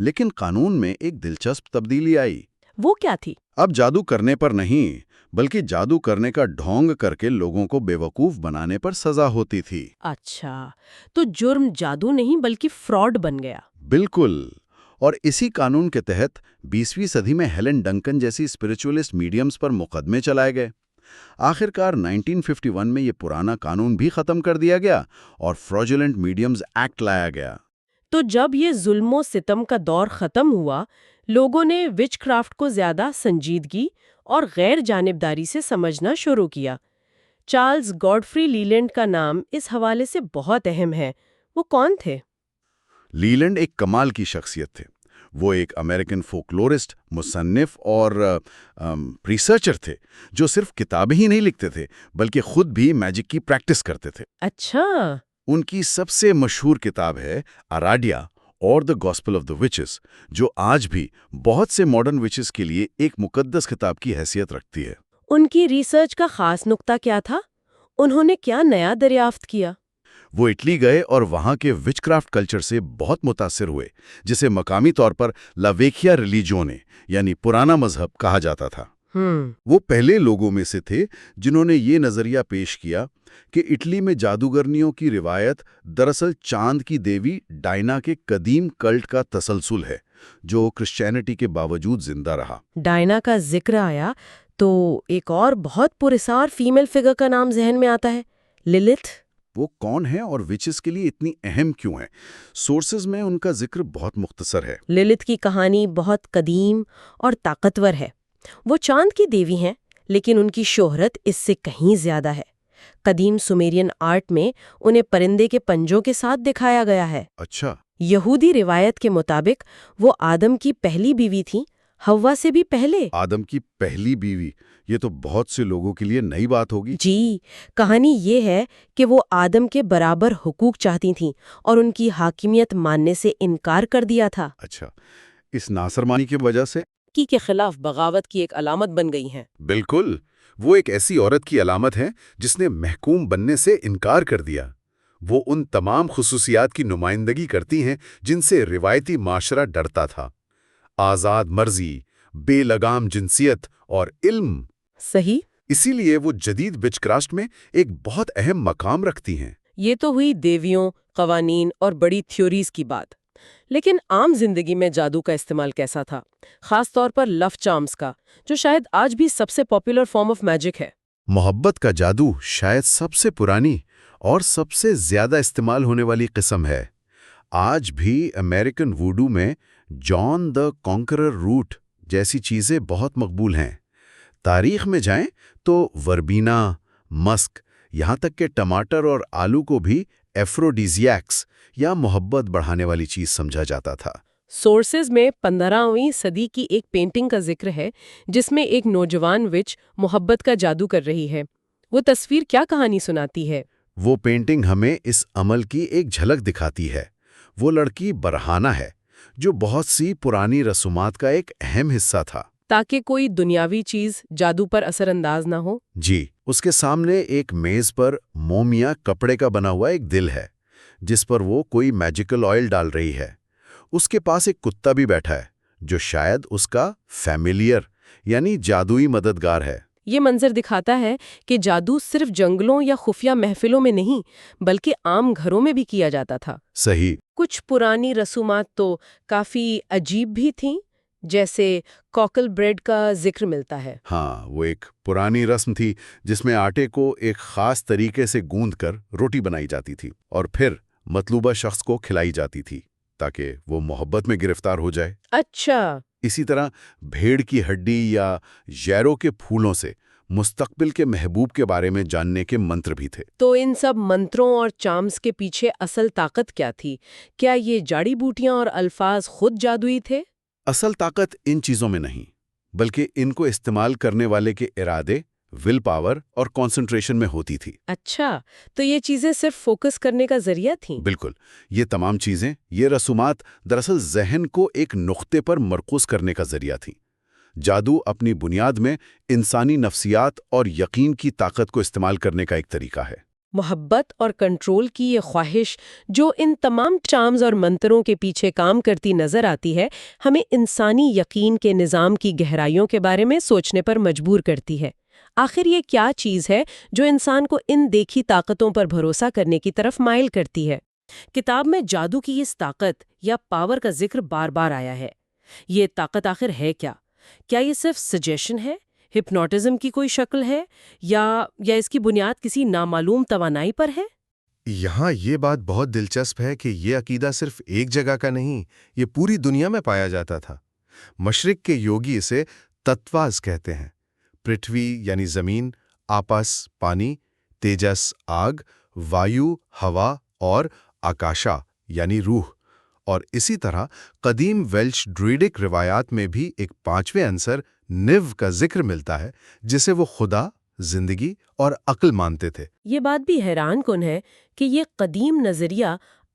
لیکن قانون میں ایک دلچسپ تبدیلی آئی۔ وہ کیا تھی؟ اب جادو کرنے پر نہیں، بلکہ جادو کرنے کا ڈھونگ کر کے لوگوں کو بے وقوف بنانے پر سزا ہوتی تھی۔ اچھا، تو جرم جادو نہیں بلکہ فراڈ بن گیا۔ بالکل، اور اسی قانون کے تحت 20ویں صدی میں ہیلن ڈنکن جیسی اسپرچولسٹ میڈیمز پر مقدمے چلائے گئے۔ آخرکار 1951 میں یہ پرانا قانون بھی ختم کر دیا گیا اور فراڈولنٹ میڈیمز ایکٹ لایا گیا۔ تو جب یہ ظلم و ستم کا دور ختم ہوا، لوگوں نے وچ کرافٹ کو زیادہ سنجیدگی اور غیر جانبداری سے سمجھنا شروع کیا۔ چارلز گاڈفری لیلینڈ کا نام اس حوالے سے بہت اہم ہے۔ وہ کون تھے؟ لیلینڈ ایک کمال کی شخصیت تھے۔ وہ ایک امریکن فولکلورسٹ، مصنف اور ریسرچر تھے جو صرف کتابیں ہی نہیں لکھتے تھے بلکہ خود بھی میجک کی پریکٹس کرتے تھے۔ اچھا۔ ان کی سب سے مشہور کتاب ہے اراڈیا اور دا گاسپل آف دا وچز، جو آج بھی بہت سے ماڈرن وچز کے لیے ایک مقدس کتاب کی حیثیت رکھتی ہے۔ ان کی ریسرچ کا خاص نقطہ کیا تھا؟ انہوں نے کیا نیا دریافت کیا؟ وہ اٹلی گئے اور وہاں کے وچ کرافٹ کلچر سے بہت متاثر ہوئے، جسے مقامی طور پر لا ویکیا ریلیجیونے یعنی پرانا مذہب کہا جاتا تھا۔ وہ پہلے لوگوں میں سے تھے جنہوں نے یہ نظریہ پیش کیا کہ اٹلی میں جادوگرنیوں کی روایت دراصل چاند کی دیوی ڈائنا کے قدیم کلٹ کا تسلسل ہے جو کرسچینٹی کے باوجود زندہ رہا۔ ڈائنا کا ذکر آیا تو ایک اور بہت پراسرار فیمل فگر کا نام ذہن میں آتا ہے، للت۔ وہ کون ہے اور وچز کے لیے اتنی اہم کیوں ہے؟ سورسز میں ان کا ذکر بہت مختصر ہے۔ للت کی کہانی بہت قدیم اور طاقتور ہے۔ وہ چاند کی دیوی ہیں، لیکن ان کی شہرت اس سے کہیں زیادہ ہے۔ قدیم سومیرین آرٹ میں انہیں پرندے کے پنجوں کے ساتھ دکھایا گیا ہے۔ اچھا، یہودی روایت کے مطابق وہ آدم کی پہلی بیوی تھیں، ہوا سے بھی پہلے۔ آدم کی پہلی بیوی، یہ تو بہت سے لوگوں کے لیے نئی بات ہوگی۔ جی، کہانی یہ ہے کہ وہ آدم کے برابر حقوق چاہتی تھیں اور ان کی حاکمیت ماننے سے انکار کر دیا تھا۔ اچھا، اس نافرمانی کی وجہ سے؟ کی کے خلاف بغاوت کی ایک علامت بن گئی ہیں۔ بالکل، وہ ایک ایسی عورت کی علامت ہے جس نے محکوم بننے سے انکار کر دیا۔ وہ ان تمام خصوصیات کی نمائندگی کرتی ہیں جن سے روایتی معاشرہ ڈرتا تھا: آزاد مرضی، بے لگام جنسیت اور علم۔ صحیح۔ اسی لیے وہ جدید وچ کرافٹ میں ایک بہت اہم مقام رکھتی ہیں۔ یہ تو ہوئی دیویوں، قوانین اور بڑی تھیوریز کی بات۔ لیکن عام زندگی میں جادو کا استعمال کیسا تھا؟ خاص طور پر لو چارمز کا، جو شاید آج بھی سب سے پاپولر فارم آف میجک ہے۔ محبت کا جادو شاید سب سے پرانی اور سب سے زیادہ استعمال ہونے والی قسم ہے۔ آج بھی امریکن ووڈو میں جان دا کانکرر روٹ جیسی چیزیں بہت مقبول ہیں۔ تاریخ میں جائیں تو وربینا، مسک، یہاں تک کہ ٹماٹر اور آلو کو بھی ایفروڈیزیاکس یا محبت بڑھانے والی چیز سمجھا جاتا تھا۔ سورسز میں 15ویں صدی کی ایک پینٹنگ کا ذکر ہے جس میں ایک نوجوان وچ محبت کا جادو کر رہی ہے۔ وہ تصویر کیا کہانی سناتی ہے؟ وہ پینٹنگ ہمیں اس عمل کی ایک جھلک دکھاتی ہے۔ وہ لڑکی برہانہ ہے جو بہت سی پرانی رسومات کا ایک اہم حصہ تھا، تاکہ کوئی دنیاوی چیز جادو پر اثر انداز نہ ہو۔ جی، اس کے سامنے ایک میز پر موم یا کپڑے کا بنا ہوا ایک دل ہے جس پر وہ کوئی میجیکل آئل ڈال رہی ہے۔ اس کے پاس ایک کتا بھی بیٹھا ہے جو شاید اس کا فیملیئر یعنی جادوئی مددگار ہے۔ یہ منظر دکھاتا ہے کہ جادو صرف جنگلوں یا خفیہ محفلوں میں نہیں بلکہ عام گھروں میں بھی کیا جاتا تھا۔ صحیح۔ کچھ پرانی رسومات تو کافی عجیب بھی تھیں، جیسے کوکل بریڈ کا ذکر ملتا ہے۔ ہاں، وہ ایک پرانی رسم تھی جس میں آٹے کو ایک خاص طریقے سے گوندھ کر روٹی بنائی جاتی تھی اور پھر مطلوبہ شخص کو کھلائی جاتی تھی تاکہ وہ محبت میں گرفتار ہو جائے۔ اچھا، اسی طرح بھیڑ کی ہڈی یا ییرو کے پھولوں سے مستقبل کے محبوب کے بارے میں جاننے کے منتر بھی تھے۔ تو ان سب منتروں اور چارمز کے پیچھے اصل طاقت کیا تھی؟ کیا یہ جڑی بوٹیاں اور الفاظ خود جادوئی تھے؟ اصل طاقت ان چیزوں میں نہیں، بلکہ ان کو استعمال کرنے والے کے ارادے، ول پاور اور کانسنٹریشن میں ہوتی تھی۔ اچھا، تو یہ چیزیں صرف فوکس کرنے کا ذریعہ تھیں؟ بالکل، یہ تمام چیزیں، یہ رسومات دراصل ذہن کو ایک نقطے پر مرکوز کرنے کا ذریعہ تھیں۔ جادو اپنی بنیاد میں انسانی نفسیات اور یقین کی طاقت کو استعمال کرنے کا ایک طریقہ ہے۔ محبت اور کنٹرول کی یہ خواہش جو ان تمام چارمز اور منتروں کے پیچھے کام کرتی نظر آتی ہے، ہمیں انسانی یقین کے نظام کی گہرائیوں کے بارے میں سوچنے پر مجبور کرتی ہے۔ آخر یہ کیا چیز ہے جو انسان کو ان دیکھی طاقتوں پر بھروسہ کرنے کی طرف مائل کرتی ہے؟ کتاب میں جادو کی اس طاقت یا پاور کا ذکر بار بار آیا ہے۔ یہ طاقت آخر ہے کیا؟ کیا یہ صرف سجیشن ہے، ہپنوٹزم کی کوئی شکل ہے، یا اس کی بنیاد کسی نامعلوم توانائی پر ہے؟ یہاں یہ بات بہت دلچسپ ہے کہ یہ عقیدہ صرف ایک جگہ کا نہیں، یہ پوری دنیا میں پایا جاتا تھا۔ مشرق کے یوگی اسے تتواز کہتے ہیں۔ پرتھوی یعنی زمین، آپس پانی، تیجس آگ، وایو ہوا اور آکاشا یعنی روح۔ اور اسی طرح قدیم ویلش ڈرویڈک روایات میں بھی ایک پانچویں عنصر نیو کا ذکر ملتا ہے جسے وہ خدا، زندگی اور عقل مانتے تھے۔ یہ بات بھی حیران کن ہے کہ یہ قدیم نظریہ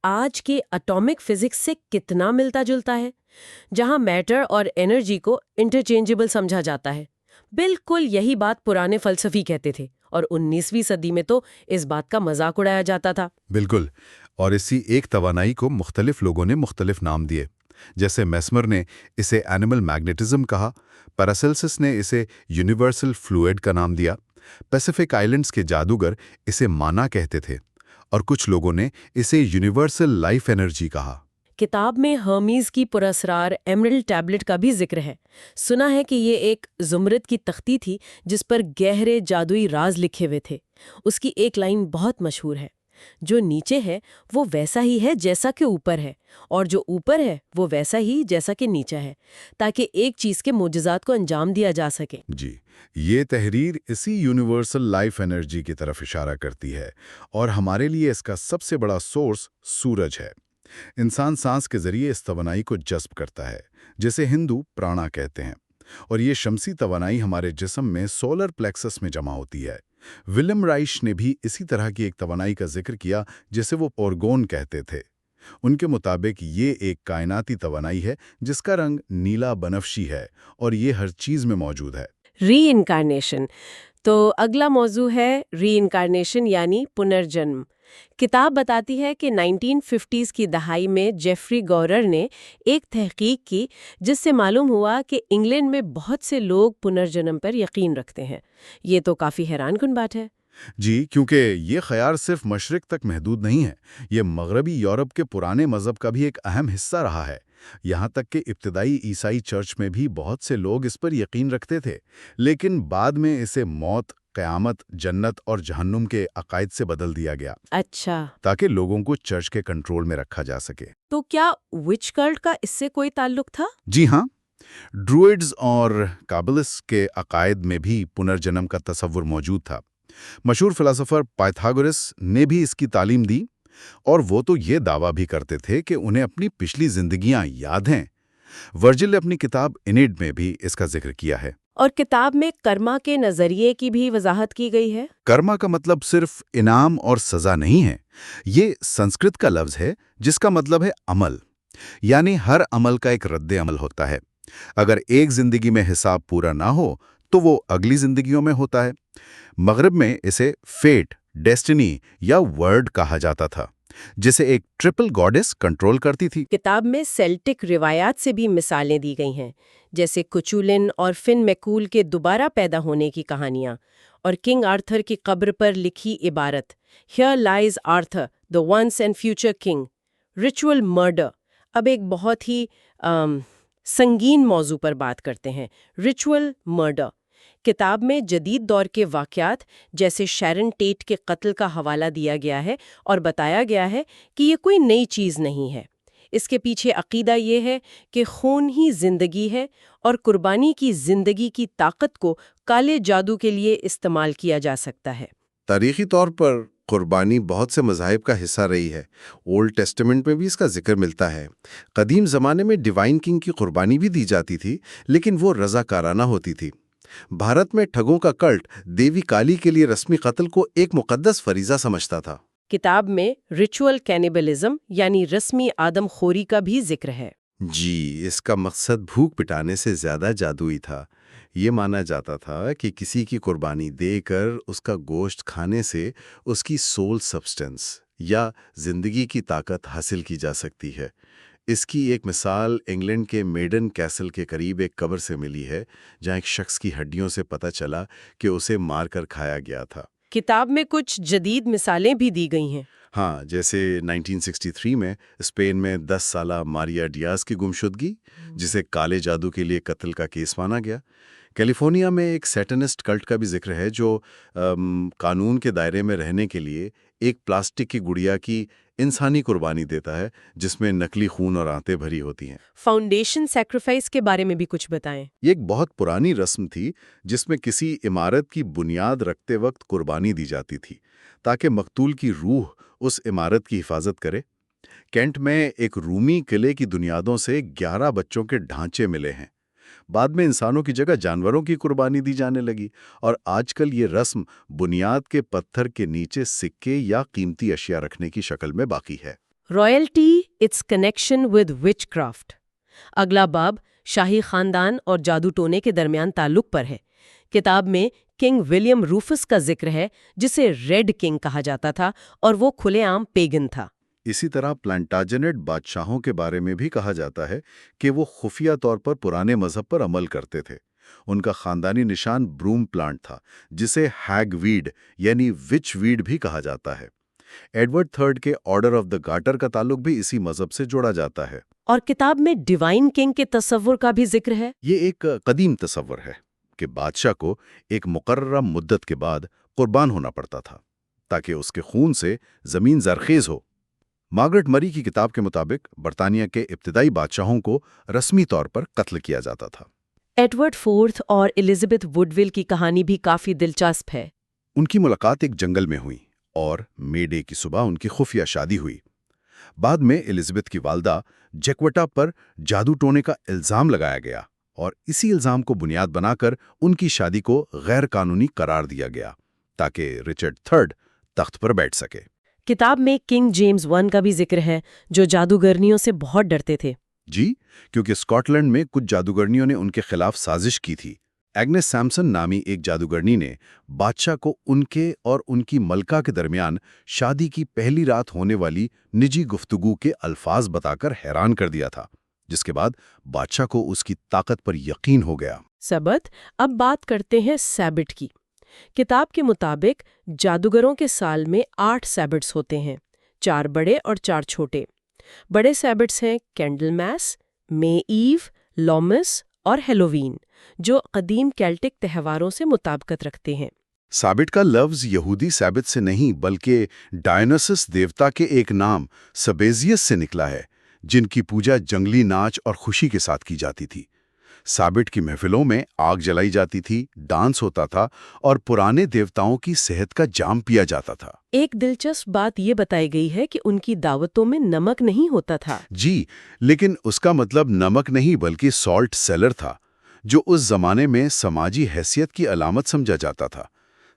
آج کے اٹامک فزکس سے کتنا ملتا جلتا ہے، جہاں میٹر اور انرجی کو انٹرچینجبل سمجھا جاتا ہے۔ بالکل یہی بات پرانے فلسفی کہتے تھے، اور 19ویں صدی میں تو اس بات کا مذاق اڑایا جاتا تھا۔ بالکل، اور اسی ایک توانائی کو مختلف لوگوں نے مختلف نام دیے۔ جیسے میسمر نے اسے اینیمل میگنیٹزم کہا، پیراسیلسس نے اسے یونیورسل فلوئڈ کا نام دیا، پیسیفک آئلینڈز کے جادوگر اسے مانا کہتے تھے، اور کچھ لوگوں نے اسے یونیورسل لائف انرجی کہا۔ کتاب میں ہرمیز کی پراسرار ایمرلڈ ٹیبلٹ کا بھی ذکر ہے۔ سنا ہے کہ یہ ایک زمرد کی تختی تھی جس پر گہرے جادوئی راز لکھے ہوئے تھے۔ اس کی ایک لائن بہت مشہور ہے، جو نیچے ہے وہ ویسا ہی ہے جیسا کہ اوپر ہے، اور جو اوپر ہے وہ ویسا ہی جیسا کہ نیچا ہے، تاکہ ایک چیز کے معجزات کو انجام دیا جا سکے۔ جی، یہ تحریر اسی یونیورسل لائف انرجی کی طرف اشارہ کرتی ہے، اور ہمارے لیے اس کا سب سے بڑا سورس سورج ہے۔ انسان سانس کے ذریعے اس توانائی کو جذب کرتا ہے، جسے ہندو پرانا کہتے ہیں، اور یہ شمسی توانائی ہمارے جسم میں سولر پلیکسس میں جمع ہوتی ہے۔ ولیم رائش نے بھی اسی طرح کی ایک توانائی کا ذکر کیا جسے وہ اورگون کہتے تھے۔ ان کے مطابق یہ ایک کائناتی توانائی ہے جس کا رنگ نیلا بنفشی ہے، اور یہ ہر چیز میں موجود ہے۔ ری انکارنیشن، تو اگلا موضوع ہے ری انکارنیشن یعنی پنرجنم۔ کتاب بتاتی ہے کہ 1950s کی دہائی میں جیفری گورر نے ایک تحقیق کی جس سے معلوم ہوا کہ انگلینڈ میں بہت سے لوگ پنرجنم پر یقین رکھتے ہیں۔ یہ تو کافی حیران کن بات ہے۔ جی، کیونکہ یہ خیال صرف مشرق تک محدود نہیں ہے، یہ مغربی یورپ کے پرانے مذہب کا بھی ایک اہم حصہ رہا ہے۔ یہاں تک کہ ابتدائی عیسائی چرچ میں بھی بہت سے لوگ اس پر یقین رکھتے تھے، لیکن بعد میں اسے موت، قیامت، جنت اور جہنم کے عقائد سے بدل دیا گیا، اچھا، تاکہ لوگوں کو چرچ کے کنٹرول میں رکھا جا سکے۔ تو کیا وچ کلٹ کا اس سے کوئی تعلق تھا؟ جی ہاں، ڈروئڈز اور کابلس کے عقائد میں بھی پنرجنم کا تصور موجود تھا۔ مشہور فلسفر پائتھاگورس نے بھی اس کی تعلیم دی، اور وہ تو یہ دعویٰ بھی کرتے تھے کہ انہیں اپنی پچھلی زندگیاں یاد ہیں۔ ورجل نے اپنی کتاب انیڈ میں بھی اس کا ذکر کیا ہے۔ اور کتاب میں کرما کے نظریے کی بھی وضاحت کی گئی ہے۔ کرما کا مطلب صرف انعام اور سزا نہیں ہے، یہ سنسکرت کا لفظ ہے جس کا مطلب ہے عمل، یعنی ہر عمل کا ایک رد عمل ہوتا ہے۔ اگر ایک زندگی میں حساب پورا نہ ہو تو وہ اگلی زندگیوں میں ہوتا ہے۔ مغرب میں اسے فیٹ، ڈیسٹنی یا ورڈ کہا جاتا تھا، جسے ایک ٹرپل گاڈس کنٹرول کرتی تھی۔ کتاب میں سیلٹک روایات سے بھی مثالیں دی گئی ہیں، جیسے کچولن اور فن میکول کے دوبارہ پیدا ہونے کی کہانیاں، اور کنگ آرتھر کی قبر پر لکھی عبارت "Here lies Arthur, the once and future king." Ritual murder. اب ایک بہت ہی سنگین موضوع پر بات کرتے ہیں، ریچول مرڈر۔ کتاب میں جدید دور کے واقعات جیسے شیرن ٹیٹ کے قتل کا حوالہ دیا گیا ہے اور بتایا گیا ہے کہ یہ کوئی نئی چیز نہیں ہے۔ اس کے پیچھے عقیدہ یہ ہے کہ خون ہی زندگی ہے، اور قربانی کی زندگی کی طاقت کو کالے جادو کے لیے استعمال کیا جا سکتا ہے۔ تاریخی طور پر قربانی بہت سے مذاہب کا حصہ رہی ہے۔ اولڈ ٹیسٹمنٹ میں بھی اس کا ذکر ملتا ہے۔ قدیم زمانے میں ڈیوائن کنگ کی قربانی بھی دی جاتی تھی، لیکن وہ رضاکارانہ ہوتی تھی۔ بھارت میں ٹھگوں کا کلٹ دیوی کالی کے لیے رسمی قتل کو ایک مقدس فریضہ سمجھتا تھا۔ کتاب میں ریچول کینیبلزم یعنی رسمی آدم خوری کا بھی ذکر ہے۔ جی، اس کا مقصد بھوک مٹانے سے زیادہ جادوئی تھا۔ یہ مانا جاتا تھا کہ کسی کی قربانی دے کر اس کا گوشت کھانے سے اس کی سول سبسٹنس یا زندگی کی طاقت حاصل کی جا سکتی ہے۔ اس کی ایک مثال انگلینڈ کے میڈن کیسل کے قریب ایک قبر سے ملی ہے، جہاں ایک شخص کی ہڈیوں سے پتہ چلا کہ اسے مار کر کھایا گیا تھا۔ کتاب میں کچھ جدید مثالیں بھی دی گئی ہیں۔ ہاں، جیسے 1963 میں اسپین میں 10 سالہ ماریا ڈیاز کی گمشدگی، جسے کالے جادو کے لیے قتل کا کیس مانا گیا۔ کیلیفورنیا میں ایک سیٹنسٹ کلٹ کا بھی ذکر ہے جو قانون کے دائرے میں رہنے کے لیے ایک پلاسٹک کی گڑیا کی انسانی قربانی دیتا ہے، جس میں نکلی خون اور آنتیں بھری ہوتی ہیں۔ فاؤنڈیشن سیکریفائس کے بارے میں بھی کچھ بتائیں۔ یہ ایک بہت پرانی رسم تھی جس میں کسی عمارت کی بنیاد رکھتے وقت قربانی دی جاتی تھی تاکہ مقتول کی روح اس عمارت کی حفاظت کرے۔ کینٹ میں ایک رومی قلعے کی بنیادوں سے 11 بچوں کے ڈھانچے ملے ہیں۔ بعد میں انسانوں کی جگہ جانوروں کی قربانی دی جانے لگی، اور آج کل یہ رسم بنیاد کے پتھر کے نیچے سکے یا قیمتی اشیاء رکھنے کی شکل میں باقی ہے۔ Royalty, its connection with witchcraft. اگلا باب شاہی خاندان اور جادو ٹونے کے درمیان تعلق پر ہے۔ کتاب میں کنگ ولیم روفس کا ذکر ہے، جسے ریڈ کنگ کہا جاتا تھا، اور وہ کھلے عام پیگن تھا۔ اسی طرح پلانٹاجنٹ بادشاہوں کے بارے میں بھی کہا جاتا ہے کہ وہ خفیہ طور پر پرانے مذہب پر عمل کرتے تھے۔ ان کا خاندانی نشان بروم پلانٹ تھا، جسے ہیگ ویڈ یعنی وچ ویڈ بھی کہا جاتا ہے۔ ایڈورڈ تھرڈ کے آرڈر آف دا گارٹر کا تعلق بھی اسی مذہب سے جوڑا جاتا ہے۔ اور کتاب میں ڈیوائن کنگ کے تصور کا بھی ذکر ہے۔ یہ ایک قدیم تصور ہے کہ بادشاہ کو ایک مقررہ مدت کے بعد قربان ہونا پڑتا تھا تاکہ اس کے خون سے زمین زرخیز ہو۔ مارگریٹ مری کی کتاب کے مطابق برطانیہ کے ابتدائی بادشاہوں کو رسمی طور پر قتل کیا جاتا تھا۔ ایڈورڈ فورتھ اور الزبتھ وڈول کی کہانی بھی کافی دلچسپ ہے۔ ان کی ملاقات ایک جنگل میں ہوئی اور مے ڈے کی صبح ان کی خفیہ شادی ہوئی۔ بعد میں الزبتھ کی والدہ جیکوٹا پر جادو ٹونے کا الزام لگایا گیا اور اسی الزام کو بنیاد بنا کر ان کی شادی کو غیر قانونی قرار دیا گیا تاکہ رچرڈ تھرڈ تخت پر بیٹھ سکے۔ کتاب میں کنگ جیمز ون کا بھی ذکر ہے جو جادوگرنیوں سے بہت ڈرتے تھے۔ جی، کیونکہ اسکاٹ لینڈ میں کچھ جادوگرنیوں نے ان کے خلاف سازش کی تھی۔ ایگنس سیمسن نامی ایک جادوگرنی نے بادشاہ کو ان کے اور ان کی ملکہ کے درمیان شادی کی پہلی رات ہونے والی نجی گفتگو کے الفاظ بتا کر حیران کر دیا تھا، جس کے بعد بادشاہ کو اس کی طاقت پر یقین ہو گیا۔ سبت، اب بات کرتے ہیں سیبٹ کی۔ کتاب کے مطابق جادوگروں کے سال میں 8 سیبٹس ہوتے ہیں، 4 بڑے اور 4 چھوٹے۔ بڑے سیبٹس ہیں کینڈل میس، مے ایو، لومس اور ہیلووین، جو قدیم کیلٹک تہواروں سے مطابقت رکھتے ہیں۔ سابٹ کا لفظ یہودی سابت سے نہیں بلکہ ڈائنوسس دیوتا کے ایک نام سبیزیس سے نکلا ہے، جن کی پوجا جنگلی ناچ اور خوشی کے ساتھ کی جاتی تھی۔ سابٹ کی محفلوں میں آگ جلائی جاتی تھی، ڈانس ہوتا تھا اور پرانے دیوتاؤں کی صحت کا جام پیا جاتا تھا۔ ایک دلچسپ بات یہ بتائی گئی ہے کہ ان کی دعوتوں میں نمک نہیں ہوتا تھا۔ جی، لیکن اس کا مطلب نمک نہیں بلکہ سالٹ سیلر تھا، جو اس زمانے میں سماجی حیثیت کی علامت سمجھا جاتا تھا۔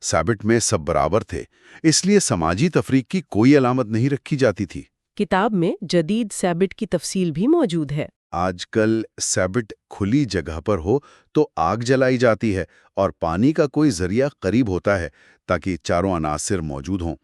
سابٹ میں سب برابر تھے، اس لیے سماجی تفریق کی کوئی علامت نہیں رکھی جاتی تھی۔ کتاب میں جدید سیبٹ کی تفصیل بھی موجود ہے۔ آج کل سیبٹ کھلی جگہ پر ہو تو آگ جلائی جاتی ہے اور پانی کا کوئی ذریعہ قریب ہوتا ہے تاکہ چاروں عناصر موجود ہوں۔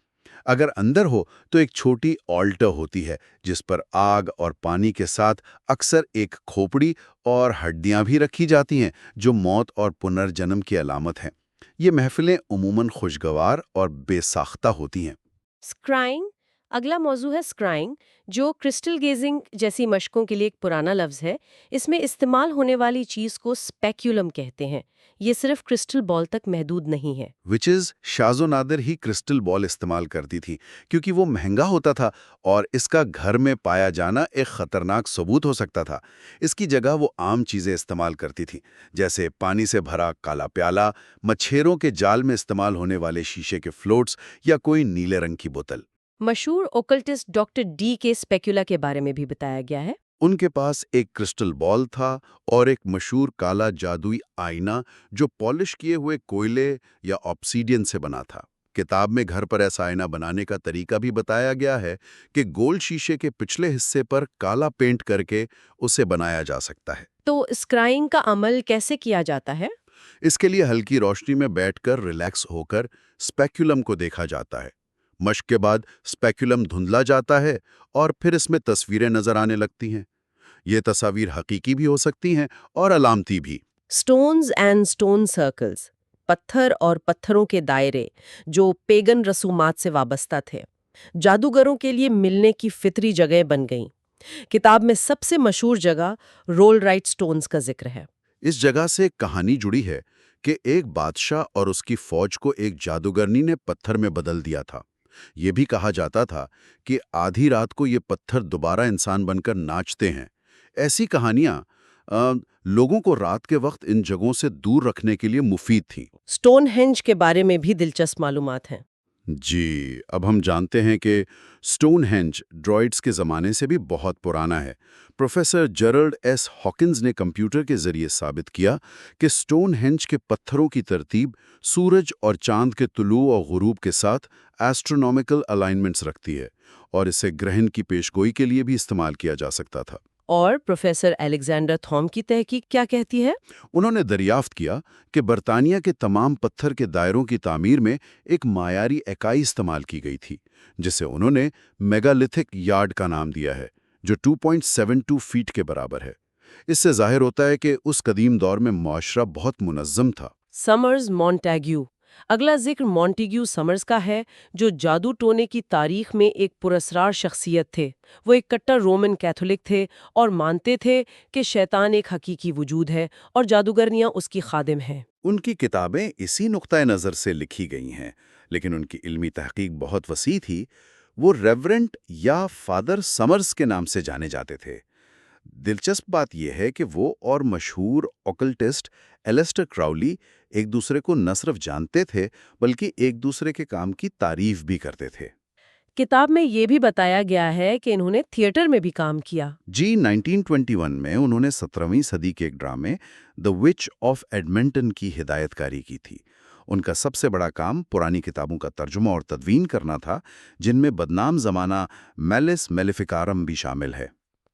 اگر اندر ہو تو ایک چھوٹی آلٹر ہوتی ہے جس پر آگ اور پانی کے ساتھ اکثر ایک کھوپڑی اور ہڈیاں بھی رکھی جاتی ہیں جو موت اور پنرجنم کی علامت ہیں۔ یہ محفلیں عموماً خوشگوار اور بے ساختہ ہوتی ہیں۔ اسکرائنگ، اگلا موضوع ہے اسکرائنگ، جو کرسٹل گیزنگ جیسی مشقوں کے لیے ایک پرانا لفظ ہے۔ اس میں استعمال ہونے والی چیز کو اسپیکولم کہتے ہیں۔ یہ صرف کرسٹل بال تک محدود نہیں ہے۔ وچز شاز و نادر ہی کرسٹل بال استعمال کرتی تھی کیونکہ وہ مہنگا ہوتا تھا اور اس کا گھر میں پایا جانا ایک خطرناک ثبوت ہو سکتا تھا۔ اس کی جگہ وہ عام چیزیں استعمال کرتی تھی، جیسے پانی سے بھرا کالا پیالہ، مچھیروں کے جال میں استعمال ہونے والے شیشے کے فلوٹس یا کوئی نیلے رنگ کی بوتل۔ مشہور اوکلٹسٹ ڈاکٹر ڈی کے اسپیکولا کے بارے میں بھی بتایا گیا ہے۔ ان کے پاس ایک کرسٹل بال تھا اور ایک مشہور کالا جادوئی آئینہ جو پالش کیے ہوئے کوئلے یا آبسیڈین سے بنا تھا۔ کتاب میں گھر پر ایسا آئینہ بنانے کا طریقہ بھی بتایا گیا ہے کہ گول شیشے کے پچھلے حصے پر کالا پینٹ کر کے اسے بنایا جا سکتا ہے۔ تو اسکرائنگ کا عمل کیسے کیا جاتا ہے؟ اس کے لیے ہلکی روشنی میں بیٹھ کر ریلیکس ہو کر اسپیکولم کو دیکھا جاتا ہے۔ مشق کے بعد اسپیکولم دھندلا جاتا ہے اور پھر اس میں تصویریں نظر آنے لگتی ہیں۔ یہ تصاویر حقیقی بھی ہو سکتی ہیں اور علامتی بھی۔ سٹونز اینڈ سٹون سرکلز، پتھر اور پتھروں کے دائرے جو پیگن رسومات سے وابستہ تھے، جادوگروں کے لیے ملنے کی فطری جگہ بن گئیں۔ کتاب میں سب سے مشہور جگہ رول رائٹ سٹونز کا ذکر ہے۔ اس جگہ سے ایک کہانی جڑی ہے کہ ایک بادشاہ اور اس کی فوج کو ایک جادوگرنی نے پتھر میں بدل دیا تھا۔ یہ بھی کہا جاتا تھا کہ آدھی رات کو یہ پتھر دوبارہ انسان بن کر ناچتے ہیں۔ ایسی کہانیاں لوگوں کو رات کے وقت ان جگہوں سے دور رکھنے کے لیے مفید تھیں۔ سٹون ہینج کے بارے میں بھی دلچسپ معلومات ہیں۔ جی، اب ہم جانتے ہیں کہ سٹون ہینج ڈرائڈز کے زمانے سے بھی بہت پرانا ہے۔ پروفیسر جیرلڈ ایس ہاکنز نے کمپیوٹر کے ذریعے ثابت کیا کہ سٹون ہینج کے پتھروں کی ترتیب سورج اور چاند کے طلوع اور غروب کے ساتھ ایسٹرونومیکل الائنمنٹس رکھتی ہے، اور اسے گرہن کی پیشگوئی کے لیے بھی استعمال کیا جا سکتا تھا۔ اور پروفیسر الیگزینڈر تھوم کی تحقیق کیا کہتی ہے؟ انہوں نے دریافت کیا کہ برطانیہ کے تمام پتھر کے دائروں کی تعمیر میں ایک معیاری اکائی استعمال کی گئی تھی، جسے انہوں نے میگالتھک یارڈ کا نام دیا ہے، جو 2.72 فیٹ کے برابر ہے۔ اس سے ظاہر ہوتا ہے کہ اس قدیم دور میں معاشرہ بہت منظم تھا۔ سمرز مونٹیگیو، اگلا ذکر مونٹیگیو سمرز کا ہے، جو جادو ٹونے کی تاریخ میں ایک پراسرار شخصیت تھے۔ وہ ایک کٹر رومن کیتھولک تھے اور مانتے تھے کہ شیطان ایک حقیقی وجود ہے اور جادوگرنیاں اس کی خادم ہیں۔ ان کی کتابیں اسی نقطۂ نظر سے لکھی گئی ہیں، لیکن ان کی علمی تحقیق بہت وسیع تھی۔ وہ ریورنٹ یا فادر سمرز کے نام سے جانے جاتے تھے۔ دلچسپ بات یہ ہے کہ وہ اور مشہور اوکلٹسٹ ایلیسٹر کراؤلی ایک دوسرے کو نہ صرف جانتے تھے بلکہ ایک دوسرے کے کام کی تعریف بھی کرتے تھے۔ کتاب میں یہ بھی بتایا گیا ہے کہ انہوں نے تھیٹر میں بھی کام کیا۔ 1921 میں انہوں نے 17ویں صدی کے ایک ڈرامے دی وچ آف ایڈمنٹن کی ہدایت کاری کی تھی۔ ان کا سب سے بڑا کام پرانی کتابوں کا ترجمہ اور تدوین کرنا تھا، جن میں بدنام زمانہ میلس میلیفیکارم بھی شامل ہے۔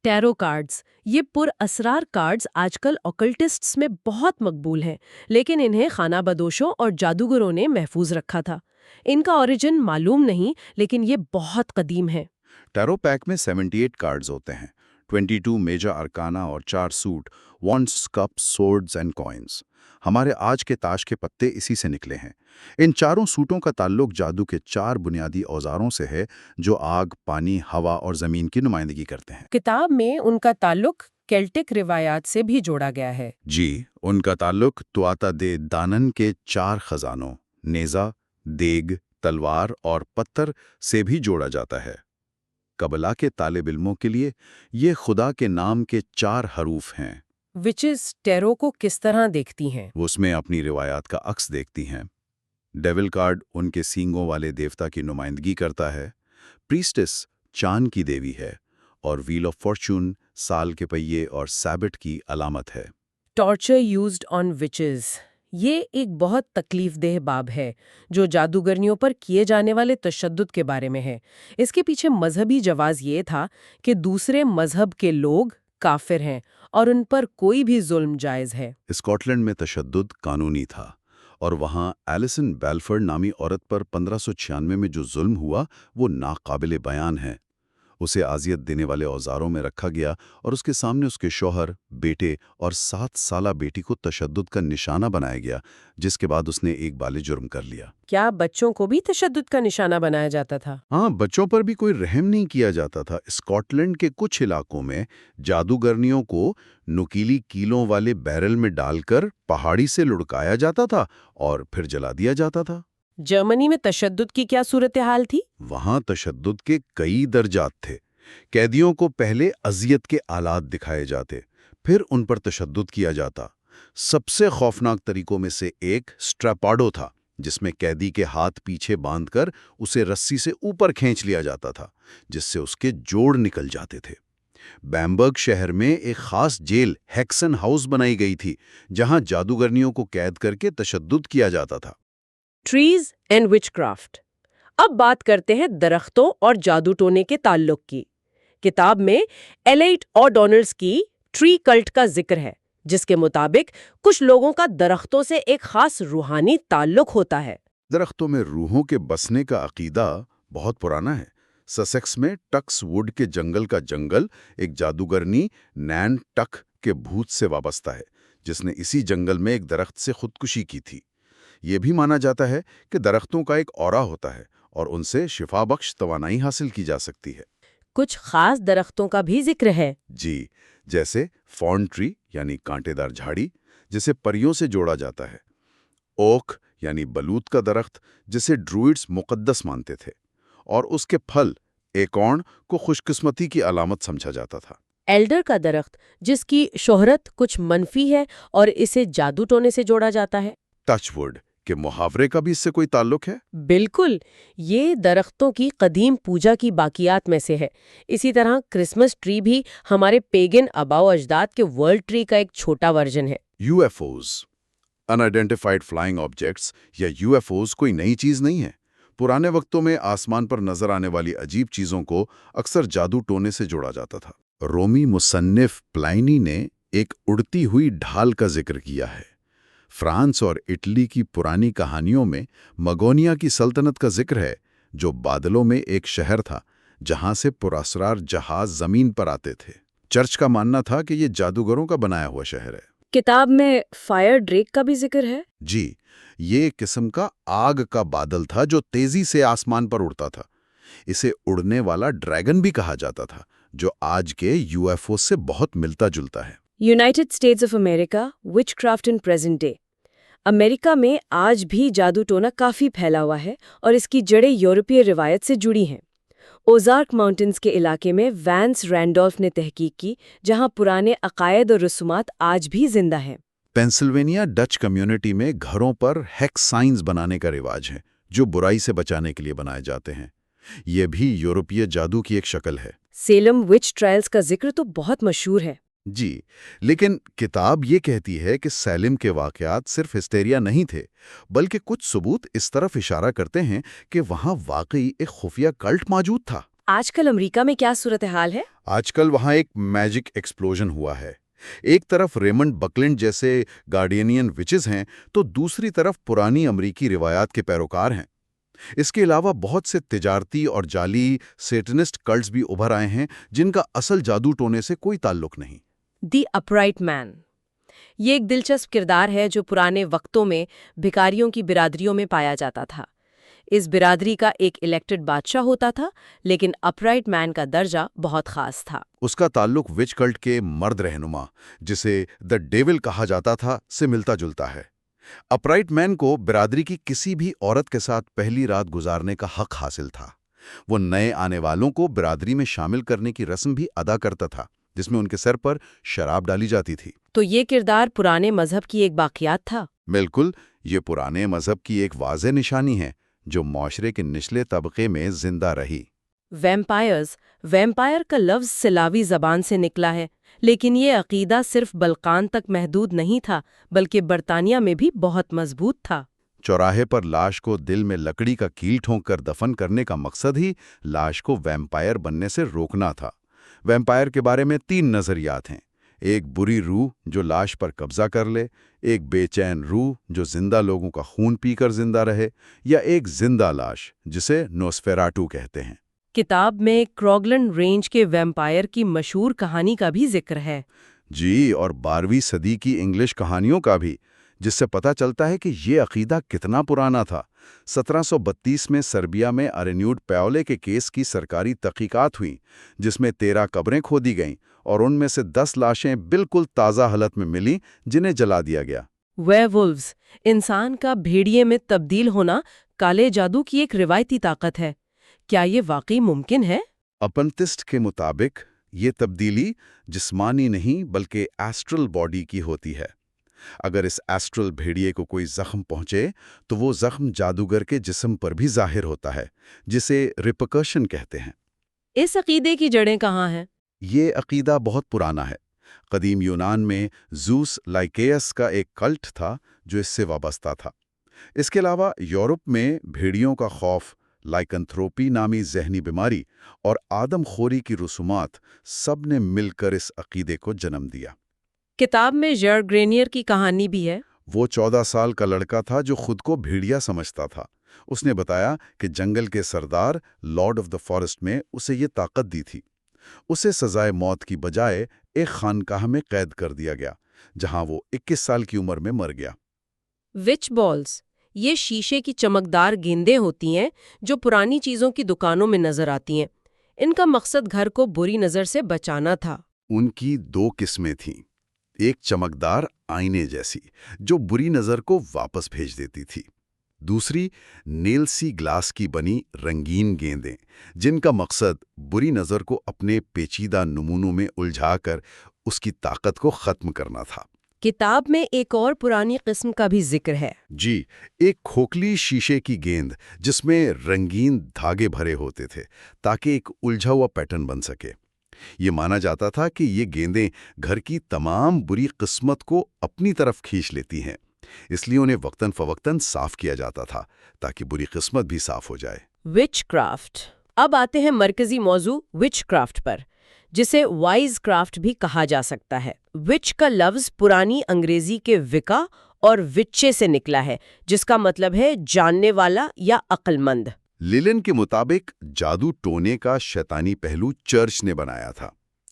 ٹیرو کارڈز، یہ پر اسرار کارڈز آج کل اوکلٹسٹس میں بہت مقبول ہیں، لیکن انہیں خانہ بدوشوں اور جادوگروں نے محفوظ رکھا تھا۔ ان کا اوریجن معلوم نہیں، لیکن یہ بہت قدیم ہے۔ ٹیرو پیک میں 78 کارڈز ہوتے ہیں، 22 میجر ارکانا اور 4 suits, wands, cups, swords and queens. ہمارے آج کے تاش کے پتے اسی سے نکلے ہیں۔ ان چاروں سوٹوں کا تعلق جادو کے 4 بنیادی اوزاروں سے ہے، جو آگ، پانی، ہوا اور زمین کی نمائندگی کرتے ہیں۔ کتاب میں ان کا تعلق کیلٹک روایات سے بھی جوڑا گیا ہے۔ جی، ان کا تعلق توآتا دے دانن کے 4 خزانوں، نیزہ، دیگ، تلوار اور پتھر سے بھی جوڑا جاتا ہے۔ قبلا کے طالب علموں کے لیے یہ خدا کے نام کے 4 حروف ہیں۔ وچز ٹیرو کو کس طرح دیکھتی ہیں؟ وہ اس میں اپنی روایات کا عکس دیکھتی ہیں۔ ڈیول کارڈ ان کے سینگوں والے دیوتا کی نمائندگی کرتا ہے۔ پریسٹس چاند کی دیوی ہے، اور ویل آف فارچون سال کے پہیے اور سیبٹ کی علامت ہے۔ ٹارچر یوزڈ آن وچز، یہ ایک بہت تکلیف دہ باب ہے جو جادوگرنیوں پر کیے جانے والے تشدد کے بارے میں ہے۔ اس کے پیچھے مذہبی جواز یہ تھا کہ دوسرے مذہب کے لوگ کافر ہیں اور ان پر کوئی بھی ظلم جائز ہے۔ اسکاٹ لینڈ میں تشدد قانونی تھا، اور وہاں ایلسن بیلفرڈ نامی عورت پر 1596 میں جو ظلم ہوا وہ ناقابل بیان ہے۔ اسے اذیت دینے والے اوزاروں میں رکھا گیا اور اس کے سامنے اس کے شوہر، بیٹے اور 7 سالہ بیٹی کو تشدد کا نشانہ بنایا گیا، جس کے بعد اس نے ایک بالغ جرم کر لیا۔ کیا بچوں کو بھی تشدد کا نشانہ بنایا جاتا تھا؟ ہاں، بچوں پر بھی کوئی رحم نہیں کیا جاتا تھا۔ اسکاٹ لینڈ کے کچھ علاقوں میں جادوگرنیوں کو نکیلی کیلوں والے بیرل میں ڈال کر پہاڑی سے لڑکایا جاتا تھا اور پھر جلا دیا جاتا تھا۔ جرمنی میں تشدد کی کیا صورتحال تھی؟ وہاں تشدد کے کئی درجات تھے۔ قیدیوں کو پہلے اذیت کے آلات دکھائے جاتے، پھر ان پر تشدد کیا جاتا۔ سب سے خوفناک طریقوں میں سے ایک سٹریپاڈو تھا، جس میں قیدی کے ہاتھ پیچھے باندھ کر اسے رسی سے اوپر کھینچ لیا جاتا تھا، جس سے اس کے جوڑ نکل جاتے تھے۔ بیمبرگ شہر میں ایک خاص جیل ہیکسن ہاؤس بنائی گئی تھی، جہاں جادوگرنیوں کو قید کر کے تشدد کیا جاتا تھا۔ Trees and which craft. اب بات کرتے ہیں درختوں اور جادو ٹونے کے تعلق کی۔ کتاب میں ایلیٹ اور ڈونلڈز کی ٹری کلٹ کا ذکر ہے، جس کے مطابق کچھ لوگوں کا درختوں سے ایک خاص روحانی تعلق ہوتا ہے۔ درختوں میں روحوں کے بسنے کا عقیدہ بہت پرانا ہے۔ سسیکس میں ٹکس ووڈ کے جنگل کا جنگل ایک جادوگرنی نین ٹک کے بھوت سے وابستہ ہے، جس نے اسی جنگل میں ایک درخت سے خودکشی کی تھی۔ یہ بھی مانا جاتا ہے کہ درختوں کا ایک اورا ہوتا ہے اور ان سے شفا بخش توانائی حاصل کی جا سکتی ہے۔ کچھ خاص درختوں کا بھی ذکر ہے۔ جی، جیسے فون ٹری یعنی کانٹے دار جھاڑی، جسے پریوں سے جوڑا جاتا ہے۔ اوک یعنی بلوط کا درخت، جسے ڈروئڈز مقدس مانتے تھے، اور اس کے پھل ایکورن کو خوش قسمتی کی علامت سمجھا جاتا تھا۔ ایلڈر کا درخت، جس کی شہرت کچھ منفی ہے اور اسے جادو ٹونے سے جوڑا جاتا ہے۔ ٹچ ووڈ کے محاورے کا بھی اس سے کوئی تعلق ہے؟ بالکل، یہ درختوں کی قدیم پوجا کی باقیات میں سے ہے۔ اسی طرح کرسمس ٹری بھی ہمارے پیگن آباء و اجداد کے ورلڈ ٹری کا ایک چھوٹا ورژن ہے۔ UFOs انآئیڈینٹیفائڈ فلائنگ آبجیکٹس یا UFOs کوئی نئی چیز نہیں ہے۔ پرانے وقتوں میں آسمان پر نظر آنے والی عجیب چیزوں کو اکثر جادو ٹونے سے جوڑا جاتا تھا۔ رومی مصنف پلائنی نے ایک اڑتی ہوئی ڈھال کا ذکر کیا ہے۔ فرانس اور اٹلی کی پرانی کہانیوں میں مگونیا کی سلطنت کا ذکر ہے، جو بادلوں میں ایک شہر تھا جہاں سے پراسرار جہاز زمین پر آتے تھے۔ چرچ کا ماننا تھا کہ یہ جادوگروں کا بنایا ہوا شہر ہے۔ کتاب میں فائر ڈریک کا بھی ذکر ہے؟ جی، یہ ایک قسم کا آگ کا بادل تھا جو تیزی سے آسمان پر اڑتا تھا۔ اسے اڑنے والا ڈریگن بھی کہا جاتا تھا، جو آج کے UFO سے بہت ملتا جلتا ہے۔ United States of America witchcraft in present day. America میں آج بھی جادو ٹونا کافی پھیلا ہوا ہے اور اس کی جڑیں یورپی روایت سے جڑی ہیں۔ اوزارک ماؤنٹنز کے علاقے میں وینس رینڈولف نے تحقیق کی، جہاں پرانے عقائد اور رسومات آج بھی زندہ ہیں۔ پینسلوینیا ڈچ کمیونٹی میں گھروں پر ہیکس سائنز بنانے کا رواج ہے، جو برائی سے بچانے کے لیے بنائے جاتے ہیں۔ یہ بھی یورپی جادو کی ایک شکل ہے۔ سیلم وچ ٹرائلز کا ذکر تو بہت مشہور ہے۔ جی، لیکن کتاب یہ کہتی ہے کہ سیلم کے واقعات صرف ہسٹیریا نہیں تھے، بلکہ کچھ ثبوت اس طرف اشارہ کرتے ہیں کہ وہاں واقعی ایک خفیہ کلٹ موجود تھا۔ آج کل امریکہ میں کیا صورتحال ہے؟ آج کل وہاں ایک میجک ایکسپلوژن ہوا ہے۔ ایک طرف ریمنڈ بکلنڈ جیسے گارڈینین وچز ہیں، تو دوسری طرف پرانی امریکی روایات کے پیروکار ہیں۔ اس کے علاوہ بہت سے تجارتی اور جعلی سیٹنسٹ کلٹس بھی ابھر آئے ہیں، جن کا اصل جادو ٹونے سے کوئی تعلق نہیں۔ دی اپرائٹ مین، یہ ایک دلچسپ کردار ہے جو پرانے وقتوں میں بھکاریوں کی برادریوں میں پایا جاتا تھا۔ اس برادری کا ایک الیکٹڈ بادشاہ ہوتا تھا، لیکن اپرائٹ مین کا درجہ بہت خاص تھا۔ اس کا تعلق وچ کلٹ کے مرد رہنما، جسے دی ڈیول کہا جاتا تھا، سے ملتا جلتا ہے۔ اپرائٹ مین کو برادری کی کسی بھی عورت کے ساتھ پہلی رات گزارنے کا حق حاصل تھا۔ وہ نئے آنے والوں کو برادری میں شامل کرنے کی رسم بھی ادا کرتا تھا، جس میں ان کے سر پر شراب ڈالی جاتی تھی۔ تو یہ کردار پرانے مذہب کی ایک باقیات تھا۔ بالکل، یہ پرانے مذہب کی ایک واضح نشانی ہے جو معاشرے کے نچلے طبقے میں زندہ رہی۔ ویمپائرز، ویمپائر کا لفظ سلاوی زبان سے نکلا ہے، لیکن یہ عقیدہ صرف بلقان تک محدود نہیں تھا، بلکہ برطانیہ میں بھی بہت مضبوط تھا۔ چوراہے پر لاش کو دل میں لکڑی کا کیل ٹھونک کر دفن کرنے کا مقصد ہی لاش کو ویمپائر بننے سے روکنا تھا۔ ویمپائر کے بارے میں 3 نظریات ہیں: ایک بری روح جو لاش پر قبضہ کر لے، ایک بے چین روح جو زندہ لوگوں کا خون پی کر زندہ رہے، یا ایک زندہ لاش جسے نوسفیراٹو کہتے ہیں۔ کتاب میں کروگلن رینج کے ویمپائر کی مشہور کہانی کا بھی ذکر ہے۔ جی، اور 12ویں صدی کی انگلش کہانیوں کا بھی، جس سے پتہ چلتا ہے کہ یہ عقیدہ کتنا پرانا تھا۔ 1732 میں سربیا میں ارینیوڈ پیولے کے کیس کی سرکاری تحقیقات ہوئیں، جس میں 13 قبریں کھودی گئیں اور ان میں سے 10 لاشیں بالکل تازہ حالت میں ملیں، جنہیں جلا دیا گیا۔ ویئرولفز، انسان کا بھیڑیے میں تبدیل ہونا کالے جادو کی ایک روایتی طاقت ہے۔ کیا یہ واقعی ممکن ہے؟ اپنتسٹ کے مطابق یہ تبدیلی جسمانی نہیں بلکہ ایسٹرل باڈی کی ہوتی ہے۔ اگر اس ایسٹرل بھیڑیے کو کوئی زخم پہنچے تو وہ زخم جادوگر کے جسم پر بھی ظاہر ہوتا ہے، جسے ریپرکشن کہتے ہیں۔ اس عقیدے کی جڑیں کہاں ہیں؟ یہ عقیدہ بہت پرانا ہے۔ قدیم یونان میں زوس لائکیس کا ایک کلٹ تھا جو اس سے وابستہ تھا۔ اس کے علاوہ یورپ میں بھیڑیوں کا خوف، لائکنتھروپی نامی ذہنی بیماری اور آدم خوری کی رسومات، سب نے مل کر اس عقیدے کو جنم دیا۔ کتاب میں ژر گرینیئر کی کہانی بھی ہے۔ وہ 14 سال کا لڑکا تھا جو خود کو بھیڑیا سمجھتا تھا۔ اس نے بتایا کہ جنگل کے سردار لارڈ آف دا فارسٹ میں اسے یہ طاقت دی تھی۔ اسے سزائے موت کی بجائے ایک خانقاہ میں قید کر دیا گیا، جہاں وہ 21 سال کی عمر میں مر گیا۔ وچ بالز، یہ شیشے کی چمکدار گیندیں ہوتی ہیں جو پرانی چیزوں کی دکانوں میں نظر آتی ہیں۔ ان کا مقصد گھر کو بری نظر سے بچانا تھا۔ ان کی 2 قسمیں تھیں، ایک چمکدار آئینے جیسی جو بری نظر کو واپس بھیج دیتی تھی، دوسری نیل سی گلاس کی بنی رنگین گیندیں جن کا مقصد بری نظر کو اپنے پیچیدہ نمونوں میں الجھا کر اس کی طاقت کو ختم کرنا تھا۔ کتاب میں ایک اور پرانی قسم کا بھی ذکر ہے۔ جی، ایک کھوکھلی شیشے کی گیند جس میں رنگین دھاگے بھرے ہوتے تھے تاکہ ایک الجھا ہوا پیٹرن بن سکے۔ یہ مانا جاتا تھا کہ یہ گیندیں گھر کی تمام بری قسمت کو اپنی طرف کھینچ لیتی ہیں، اس لیے انہیں وقتاً فوقتاً صاف کیا جاتا تھا تاکہ بری قسمت بھی صاف ہو جائے۔ وچ کرافٹ۔ اب آتے ہیں مرکزی موضوع وچ کرافٹ پر، جسے وائز کرافٹ بھی کہا جا سکتا ہے۔ وچ کا لفظ پرانی انگریزی کے وکا اور وچے سے نکلا ہے، جس کا مطلب ہے جاننے والا یا عقل مند۔ لیلن کے مطابق جادو ٹونے کا شیطانی پہلو چرچ نے بنایا تھا۔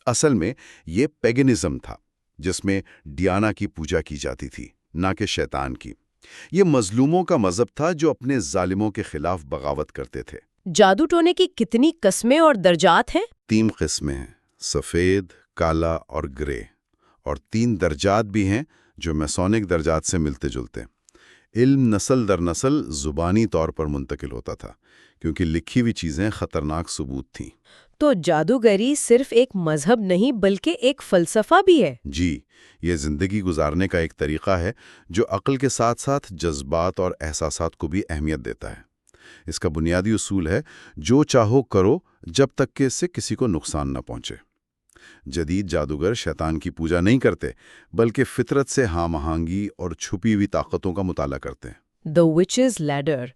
اصل میں یہ پیگنزم تھا، جس میں ڈیانا کی پوجا کی جاتی تھی، نہ کہ شیطان کی۔ یہ مظلوموں کا مذہب تھا جو اپنے ظالموں کے خلاف بغاوت کرتے تھے۔ جادو ٹونے کی کتنی قسمیں اور درجات ہیں؟ 3 قسمیں ہیں، سفید، کالا اور گرے، اور 3 درجات بھی ہیں جو میسونک درجات سے ملتے جلتے۔ علم نسل در نسل زبانی طور پر منتقل ہوتا تھا، کیونکہ لکھی ہوئی چیزیں خطرناک ثبوت تھیں۔ تو جادوگری صرف ایک مذہب نہیں بلکہ ایک فلسفہ بھی ہے۔ جی، یہ زندگی گزارنے کا ایک طریقہ ہے جو عقل کے ساتھ ساتھ جذبات اور احساسات کو بھی اہمیت دیتا ہے۔ اس کا بنیادی اصول ہے جو چاہو کرو جب تک کہ اس سے کسی کو نقصان نہ پہنچے۔ جدید جادوگر شیطان کی پوجا نہیں کرتے، بلکہ فطرت سے ہم آہنگی اور چھپی ہوئی طاقتوں کا مطالعہ کرتے ہیں۔ The Witch's Ladder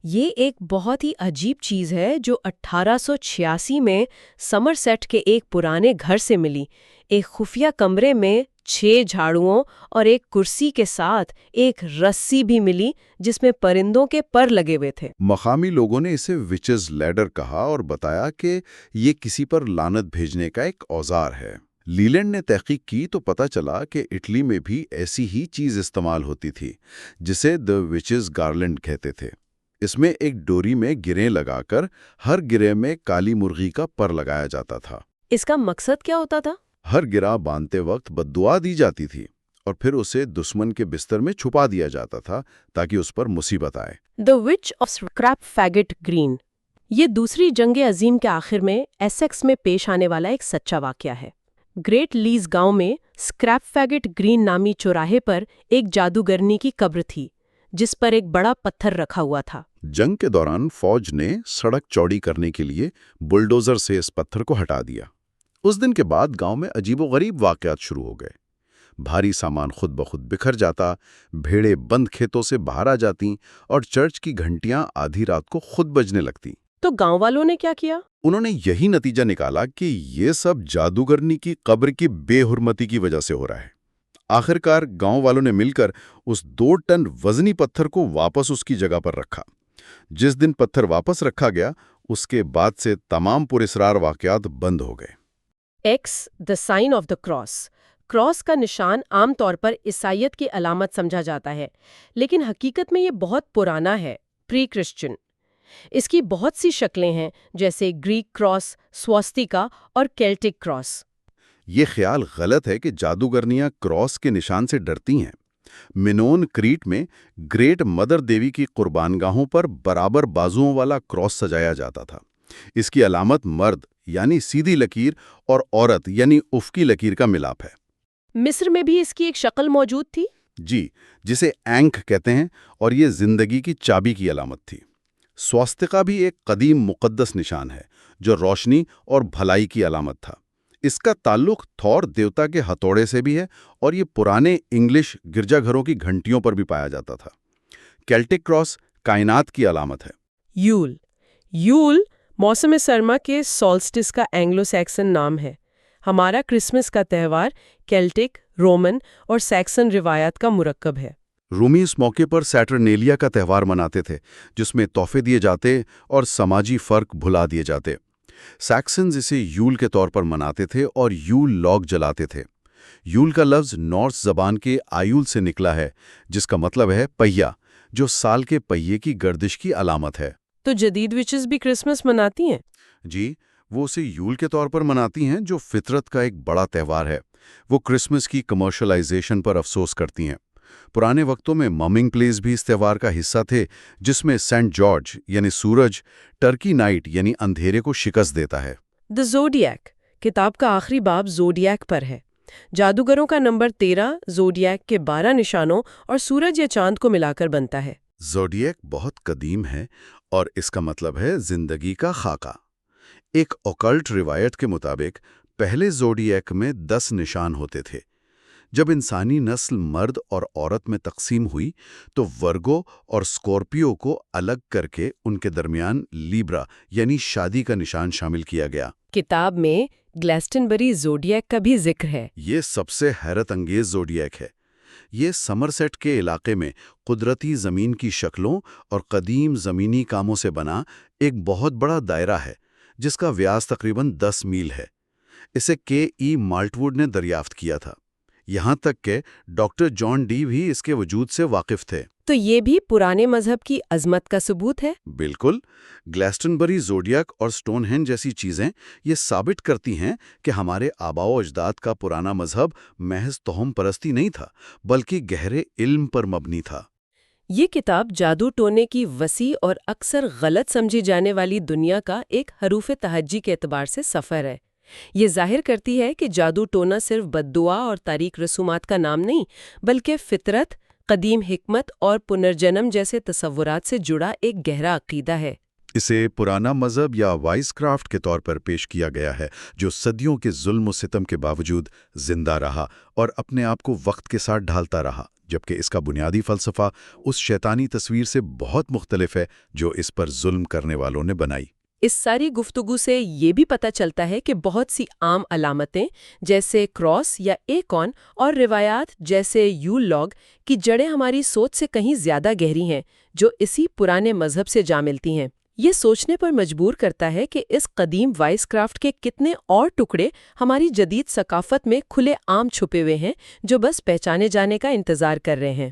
یہ ایک بہت ہی عجیب چیز ہے جو 1886 میں سمرسیٹ کے ایک پرانے گھر سے ملی، ایک خفیہ کمرے میں 6 جھاڑوؤں اور ایک کرسی کے ساتھ ایک رسی بھی ملی جس میں پرندوں کے پر لگے ہوئے تھے۔ مقامی لوگوں نے اسے وچز لیڈر کہا اور بتایا کہ یہ کسی پر لعنت بھیجنے کا ایک اوزار ہے۔ لیلینڈ نے تحقیق کی تو پتہ چلا کہ اٹلی میں بھی ایسی ہی چیز استعمال ہوتی تھی، جسے دی وچز گارلینڈ کہتے تھے۔ اس میں ایک ڈوری میں گریں لگا کر ہر گرے میں کالی مرغی کا پر لگایا جاتا تھا۔ اس کا مقصد کیا ہوتا تھا؟ ہر گرہ باندھتے وقت بددعا دی جاتی تھی اور پھر اسے دشمن کے بستر میں چھپا دیا جاتا تھا تاکہ اس پر مصیبت آئے۔ The Witch of Scrap Faggot Green یہ دوسری جنگ عظیم کے آخر میں ایسیکس میں پیش آنے والا ایک سچا واقعہ ہے۔ گریٹ لیز گاؤں میں اسکریپ فیگٹ گرین نامی چوراہے پر ایک جادوگرنی کی قبر تھی جس پر ایک بڑا پتھر رکھا ہوا تھا۔ جنگ کے دوران فوج نے سڑک چوڑی کرنے کے لیے بلڈوزر سے اس پتھر کو ہٹا دیا۔ اس دن کے بعد گاؤں میں عجیب و غریب واقعات شروع ہو گئے۔ بھاری سامان خود بخود بکھر جاتا، بھیڑیں بند کھیتوں سے باہر آ جاتی اور چرچ کی گھنٹیاں آدھی رات کو خود بجنے لگتی۔ تو گاؤں والوں نے کیا کیا؟ انہوں نے یہی نتیجہ نکالا کہ یہ سب جادوگرنی کی قبر کی بے حرمتی کی وجہ سے ہو رہا ہے۔ آخرکار گاؤں والوں نے مل کر اس 2 ٹن وزنی پتھر کو واپس اس کی جگہ پر رکھا۔ جس دن پتھر واپس رکھا گیا، اس کے بعد سے تمام پراسرار واقعات بند ہو گئے۔ X the sign of the cross. Cross کا نشان عام طور پر عیسائیت کی علامت سمجھا جاتا ہے، لیکن حقیقت میں یہ بہت پرانا ہے، پری کرسچن۔ اس کی بہت سی شکلیں ہیں جیسے گریک کراس، سواستیکا اور کیلٹک کراس۔ یہ خیال غلط ہے کہ جادوگرنیاں کراس کے نشان سے ڈرتی ہیں۔ منون کریٹ میں گریٹ مدر دیوی کی قربانگاہوں پر برابر بازوؤں والا کراس سجایا جاتا تھا۔ اس کی علامت مرد یعنی سیدھی لکیر اور عورت یعنی افقی لکیر کا ملاپ ہے۔ مصر میں بھی اس کی ایک شکل موجود تھی؟ جی، جسے اینک کہتے ہیں، اور یہ زندگی کی چابی کی علامت تھی۔ سواستیکا بھی ایک قدیم مقدس نشان ہے جو روشنی اور بھلائی کی علامت تھا۔ اس کا تعلق تھور دیوتا کے ہتھوڑے سے بھی ہے اور یہ پرانے انگلش گرجا گھروں کی گھنٹیوں پر بھی پایا جاتا تھا۔ کیلٹک کراس کائنات کی علامت ہے۔ یول موسم سرما کے سولسٹس کا اینگلو سیکسن نام ہے۔ ہمارا کرسمس کا تہوار کیلٹک، رومن اور سیکسن روایات کا مرکب ہے۔ رومی اس موقع پر سیٹرنیلیا کا تہوار مناتے تھے، جس میں تحفے دیے جاتے اور سماجی فرق بھلا دیے جاتے۔ سیکسنز اسے یول کے طور پر مناتے تھے اور یول لاگ جلاتے تھے۔ یول کا لفظ نارس زبان کے آیول سے نکلا ہے، جس کا مطلب ہے پہیا، جو سال کے پہیے کی گردش کی علامت ہے۔ تو جدید وچز بھی کرسمس مناتی ہیں؟ جی، وہ اسے یول کے طور پر مناتی ہیں جو فطرت کا ایک بڑا تہوار ہے۔ وہ کرسمس کی کمرشلائزیشن پر افسوس کرتی ہیں۔ پرانے وقتوں میں ممنگ پلیز بھی اس تہوار کا حصہ تھے، جس میں سینٹ جارج یعنی سورج ٹرکی نائٹ یعنی اندھیرے کو شکست دیتا ہے۔ دا زوڈیاک کتاب کا آخری باب زوڈیاک پر ہے۔ جادوگروں کا نمبر 13 زوڈیاک کے 12 نشانوں اور سورج یا چاند کو ملا کر بنتا ہے۔ زوڈیاک بہت قدیم ہے اور اس کا مطلب ہے زندگی کا خاکہ۔ ایک اوکلٹ روایت کے مطابق پہلے زوڈیاک میں 10 نشان ہوتے تھے۔ جب انسانی نسل مرد اور عورت میں تقسیم ہوئی تو ورگو اور اسکورپیو کو الگ کر کے ان کے درمیان لیبرا یعنی شادی کا نشان شامل کیا گیا۔ کتاب میں گلیسٹنبری زوڈیاک کا بھی ذکر ہے۔ یہ سب سے حیرت انگیز زوڈیاک ہے۔ یہ سمرسیٹ کے علاقے میں قدرتی زمین کی شکلوں اور قدیم زمینی کاموں سے بنا ایک بہت بڑا دائرہ ہے جس کا ویاس تقریباً 10 میل ہے۔ اسے کے ای مالٹ ووڈ نے دریافت کیا تھا۔ یہاں تک کہ ڈاکٹر جان ڈی بھی اس کے وجود سے واقف تھے۔ تو یہ بھی پرانے مذہب کی عظمت کا ثبوت ہے؟ بالکل، گلیسٹنبری زوڈیاک اور سٹون ہینج جیسی چیزیں یہ ثابت کرتی ہیں کہ ہمارے آباء و اجداد کا پرانا مذہب محض توہم پرستی نہیں تھا، بلکہ گہرے علم پر مبنی تھا۔ یہ کتاب جادو ٹونے کی وسیع اور اکثر غلط سمجھی جانے والی دنیا کا ایک حروف تہجی کے اعتبار سے سفر ہے۔ یہ ظاہر کرتی ہے کہ جادو ٹونا صرف بد دعا اور تاریک رسومات کا نام نہیں، بلکہ فطرت، قدیم حکمت اور پنرجنم جیسے تصورات سے جڑا ایک گہرا عقیدہ ہے۔ اسے پرانا مذہب یا وائس کرافٹ کے طور پر پیش کیا گیا ہے، جو صدیوں کے ظلم و ستم کے باوجود زندہ رہا اور اپنے آپ کو وقت کے ساتھ ڈھالتا رہا، جبکہ اس کا بنیادی فلسفہ اس شیطانی تصویر سے بہت مختلف ہے جو اس پر ظلم کرنے والوں نے بنائی۔ اس ساری گفتگو سے یہ بھی پتہ چلتا ہے کہ بہت سی عام علامتیں جیسے کراس یا ایکون اور روایات جیسے یول لاگ کی جڑیں ہماری سوچ سے کہیں زیادہ گہری ہیں، جو اسی پرانے مذہب سے جا ملتی ہیں۔ یہ سوچنے پر مجبور کرتا ہے کہ اس قدیم وائس کرافٹ کے کتنے اور ٹکڑے ہماری جدید ثقافت میں کھلے عام چھپے ہوئے ہیں جو بس پہچانے جانے کا انتظار کر رہے ہیں۔